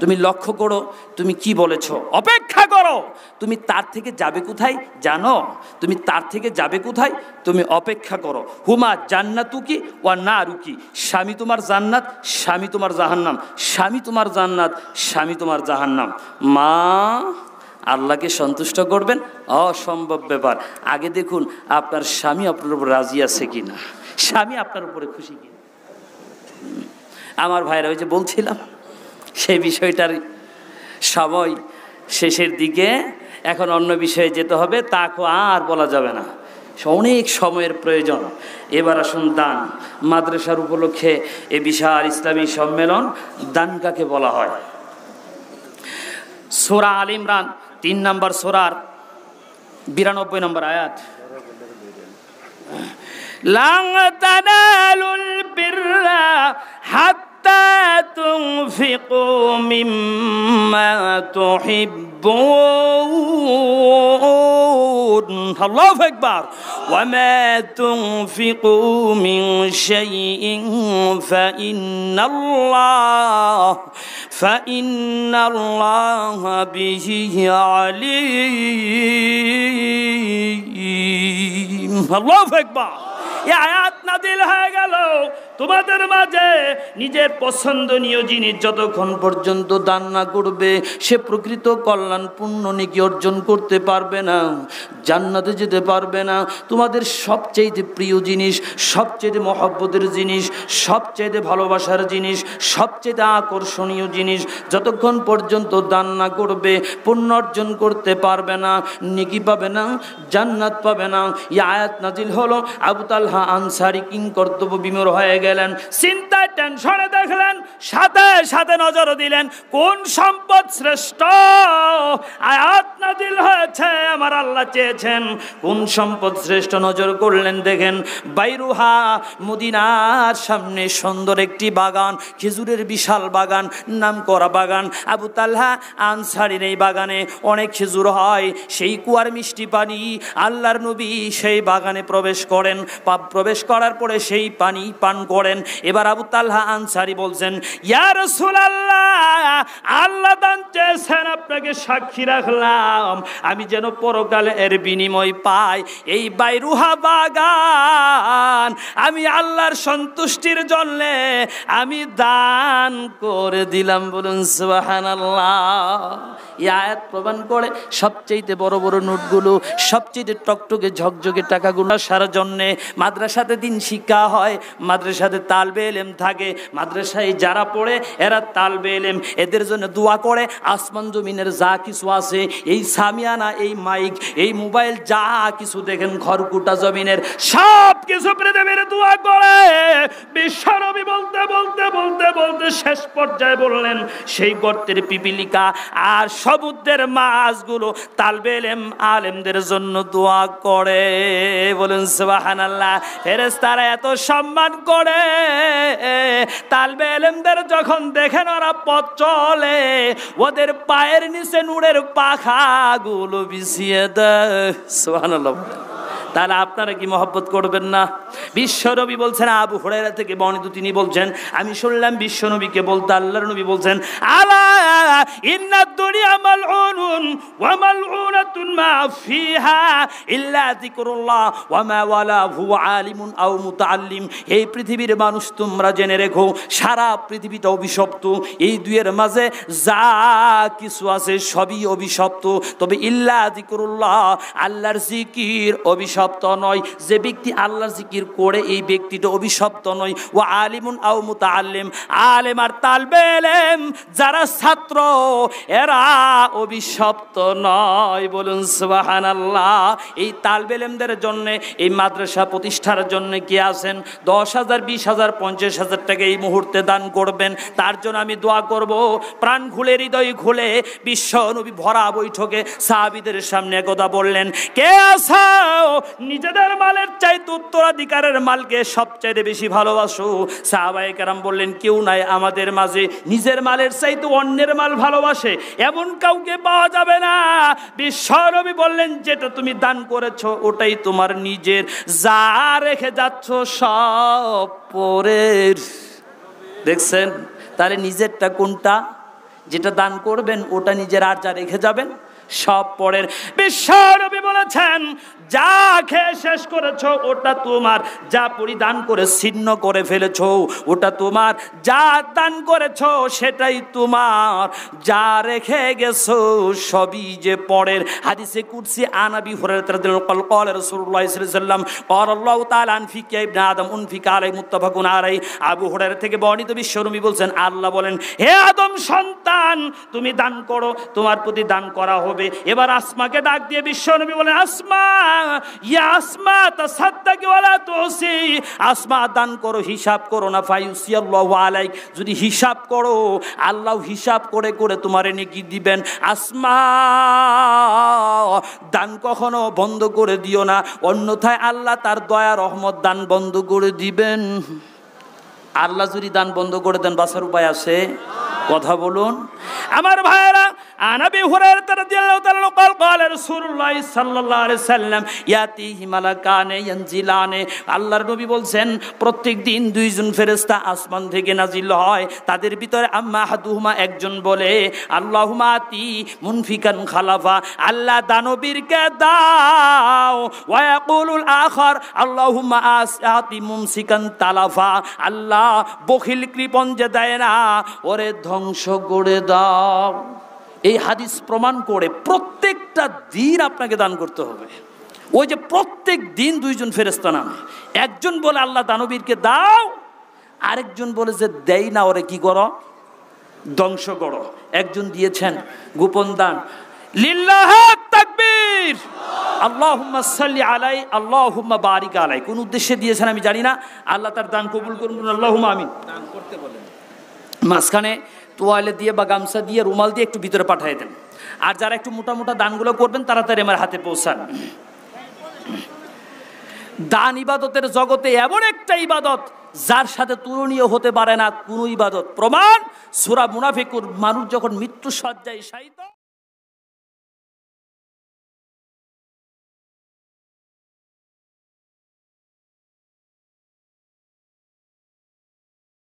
তুমি লক্ষ্য করো, তুমি কি বলেছ, অপেক্ষা করো, তুমি তার থেকে যাবে কোথায় জানো? তুমি তার থেকে যাবে কোথায়? তুমি অপেক্ষা করো। হুমা জান্নাতুকি ওয়া নারুকি, স্বামী তোমার জান্নাত, স্বামী তোমার জাহান্নাম, স্বামী তোমার জান্নাত, স্বামী তোমার জাহান্নাম। মা আল্লাহকে সন্তুষ্ট করবেন, অসম্ভব ব্যাপার। আগে দেখুন আপনার স্বামী আপনার উপর রাজি আছে কিনা, স্বামী আপনার উপরে খুশি কিনা। আমার ভাইরা, ওই যে বলছিলাম সেই বিষয়টার সময় শেষের দিকে, এখন অন্য বিষয়ে যেতে হবে, তাকে আর বলা যাবে না, অনেক সময়ের প্রয়োজন। এবার আসুন দান। মাদ্রাসার উপলক্ষে এ বিশাল ইসলামী সম্মেলন, দান কাকে বলা হয়? সূরা আল ইমরান 3 নম্বর সূরার 92 নম্বর আয়াত, লান তানালুল বিররা হাত্তা তুনফিকু মিম্মা তুহিব্বুন, আল্লাহু আকবার, ওয়া মা তুনফিকু মিন শাইইন ফাইন্নাল্লাহা বিহি আলীম। আল্লাহু আকবার। এই আয়াত নাযিল হয়ে গেল তোমাদের মাঝে নিজের পছন্দনীয় জিনিস যতক্ষণ পর্যন্ত দান না করবে, সে প্রকৃত কল্যাণ পুণ্য নেকি অর্জন করতে পারবে না, জান্নাতে যেতে পারবে না। তোমাদের সবচেয়ে প্রিয় জিনিস, সবচেয়ে মহব্বতের জিনিস, সবচেয়ে ভালোবাসার জিনিস, সবচেয়ে আকর্ষণীয় জিনিস যতক্ষণ পর্যন্ত দান না করবে, পুণ্য অর্জন করতে পারবে না, নেকি পাবে না, জান্নাত পাবে না। এই আয়াত নাজিল হলো, আবু তালহা আনসারী কিংকর্তব্য বিমূঢ় হয়ে গেলেন, চিন্তায় টেনশনে দেখলেন, সাথে সাথে নজর দিলেন কোন সম্পদ শ্রেষ্ঠ। আয়াত নাজিল হয়েছে, আমার আল্লাহ চেয়েছেন কোন সম্পদ শ্রেষ্ঠ, নজর করলেন, দেখেন বাইরুহা, মদিনার সামনে সুন্দর একটি বাগান, খেজুরের বিশাল বাগান, নাম করা বাগান। আবু তালহা আনসারীর এই বাগানে অনেক খেজুর হয়, সেই কুয়ার মিষ্টি পানি, আল্লাহর নবী সেই বাগানে প্রবেশ করেন, প্রবেশ করার পরে সেই পানি পান করেন। এবার আবু তালহা আনসারী বলছেন, ইয়া রাসূলুল্লাহ, আল্লাহ দান চেয়েছেন, আপনাকে সাক্ষী রাখলাম, আমি যেন পরকালে এর বিনিময় পাই। এই বাইরুহা বাগান আমি আল্লাহর সন্তুষ্টির জন্য আমি দান করে দিলাম। বলুন সুবহানাল্লাহ। এই আয়াত প্রমাণ করে সবচেয়ে বড় বড় নোটগুলো, সবচেয়ে টকটকে ঝকঝকে টাকাগুলো সারা জন্যে মাদ্রাসাতে দিন শিক্ষা হয়, মাদ্রাসাতে তালবে ইলম থাকে, মাদ্রাসায় যারা পড়ে এরা তালবে ইলম, এদের জন্য দোয়া করে। আসমান জমিনের যা কিছু আছে, এই সামিয়ানা, এই মাইক, এই মোবাইল, যা কিছু দেখেন খড়কুটা জমিনের, সব কিছু পৃথিবীর দোয়া করে। বিশ্বনবী বলতে বলতে বলতে বলতে শেষ পর্যায়ে বললেন, সেই গর্তের পিপিলিকা আর সমুদ্রের মাছগুলো তালবে ইলম আলেমদের জন্য দোয়া করে। বলুন সুবহানাল্লাহ। ফেরেশতারা এত সম্মান করে, তালবে ইলমদের যখন দেখেন ওরা পথ চলে, ওদের পায়ের নিচে নূরের পাখাগুলো বিছিয়ে দেয়। সুবহানাল্লাহ। তাহলে আপনারা কি মহব্বত করবেন না? বিশ্বনবী বলছেন, আবু হুরায়রা থেকে বর্ণিত, তিনি বলছেন আমি শুনলাম বিশ্বনবীকে বলতে, আল্লাহর নবী বলছেন, আলা ইন্নাদ দুনিয়া মালউনুন ওয়া মালউনাতুন মা ফিহা ইল্লা যিকরুল্লাহ ওয়া মা ওয়ালা হুয়া আলিমুন আও মুতাআল্লিম। এই পৃথিবীর মানুষ তোমরা জেনে রেখো, সারা পৃথিবীটা অভিশপ্ত, এই দুইয়ের মাঝে যা কিছু আছে সবই অভিশপ্ত, তবে ইল্লা যিকরুল্লাহ, আল্লাহর জিকির অভিশপ্ত নয়। যে ব্যক্তি আল্লাহর জিকির করে এই ব্যক্তিটা অভিশপ্ত নয়। ওয়া আলিমুন আও মুতাআল্লিম, আলেম আর তালবে ইলম যারা ছাত্র এরা অভিশপ্ত নয়। বলুন সুবহানাল্লাহ। এই তালবে ইলমদের জন্য এই মাদ্রাসা প্রতিষ্ঠার জন্য কি আছেন 10,000 20,000 50,000 টাকা এই মুহূর্তে দান করবেন, তার জন্য আমি দোয়া করব। প্রাণ খুলে হৃদয় খুলে বিশ্ব নবী ভরা বৈঠকে সাহাবীদের সামনে কথা বললেন, কে আছো নিজেদের মালের চাইতে উত্তরাধিকারের মালকে সবচেয়ে বেশি ভালোবাসো? সাহাবায়ে কেরাম বললেন, কেউ নাই আমাদের মাঝে নিজের মালের চাইতে অন্যের মাল ভালোবাসে, এমন কাউকে পাওয়া যাবে না। বিশ্ব নবী বললেন, যেটা তুমি দান করেছো ওটাই তোমার নিজের, যা রেখে যাচ্ছ সব পরের। দেখছেন? তাহলে নিজেরটা কোনটা? যেটা দান করবেন ওটা নিজের, আর যা রেখে যাবেন সব পরের। বিশ্ব নবী বলেছেন, যা খেয়ে শেষ করেছো ওটা তোমার, যা পরিধান করে ছিন্ন করে ফেলেছো ওটা তোমার, যা দান করেছো সেটাই তোমার, যা রেখে গেছো সবই যে পরের। হাদিসে কুদসি আন আবি হুরায়রা রাদিয়াল্লাহু আনহু قال রাসূলুল্লাহ সাল্লাল্লাহু আলাইহি ওয়াসাল্লাম قال الله تعالى انفق يا ابن آدم انفق عليه متفق عليه। আবু হুরায়রা থেকে বর্ণিত বিশ্বনবী বলেন, আল্লাহ বলেন, হে আদম সন্তান তুমি দান করো, তোমার প্রতি দান করা হবে। এবার আসমাকে ডাক দিয়ে বিশ্বনবী বলেন, আসমা ইয়া আসমা তাসাদদাকি ওয়ালা তুসি, আসমা দান করো, হিসাব করো না। ফায়ুসিয়াল্লাহু আলাইক, যদি হিসাব করো আল্লাহ হিসাব করে করে তোমারে নেকি দিবেন। আসমা দান কখনো বন্ধ করে দিও না, অন্যথায় আল্লাহ তার দয়া রহমত দান বন্ধ করে দিবেন। আল্লাহ যদি দান বন্ধ করে দেন বাঁচার উপায় আছে? কথা বলুন আমার ভাইরা। আনাবি হুরায়রা রাদিয়াল্লাহু তাআলা قال قال رسول الله صلى الله عليه وسلم ইয়াতিহি মালাকানে ইয়ানজিলানে। আল্লাহর নবী বলছেন, প্রত্যেক দিন দুইজন ফেরেশতা আসমান থেকে নাজিল হয়, তাদের ভিতরে আম্মা হাদুহুমা একজন বলে আল্লাহুম্মা আতি মুনফিকান খালাফা, আল্লাহ দানবীরকে দাও। ওয়া ইয়াকুলুল আখার আল্লাহুম্মা আতি মুমসিকান তালাফা, আল্লাহ বখিল কৃপণ যে দেয় না ওরে ধ্বংস করে দাও। এই হাদিস প্রমাণ করে প্রত্যেকটা দিন আপনাকে দান করতে হবে। ওই যে প্রত্যেক দিন দুইজন ফেরেশতা নামে, একজন বলে আল্লাহ দানবীরকে দাও, আরেকজন বলে যে দেই না ওরে কি করো, ধ্বংস করো। একজন দিয়েছেন গোপন দান, লিল্লাহ তাকবীর, আল্লাহুম্মা সাল্লি আলাই আল্লাহুম্মা বারিক আলাই। কোন উদ্দেশ্যে দিয়েছেন আমি জানি না, আল্লাহ তার দান কবুল করুন, আল্লাহুম্মা আমিন। দান করতে বলেন, মাঝখানে তোয়ালে দিয়ে বা গামছা দিয়ে রুমাল দিয়ে একটু ভিতরে পাঠিয়ে দেন। আর যারা একটু মোটা মোটা দানগুলো করবেন তাড়াতাড়ি আমার হাতে পৌঁছান। দান ইবাদতের জগতে এমন একটা ইবাদত যার সাথে তুলনীয় হতে পারে না কোনো ইবাদত। প্রমাণ সূরা মুনাফিকুর, মানুষ যখন মৃত্যু শয্যায় শায়িত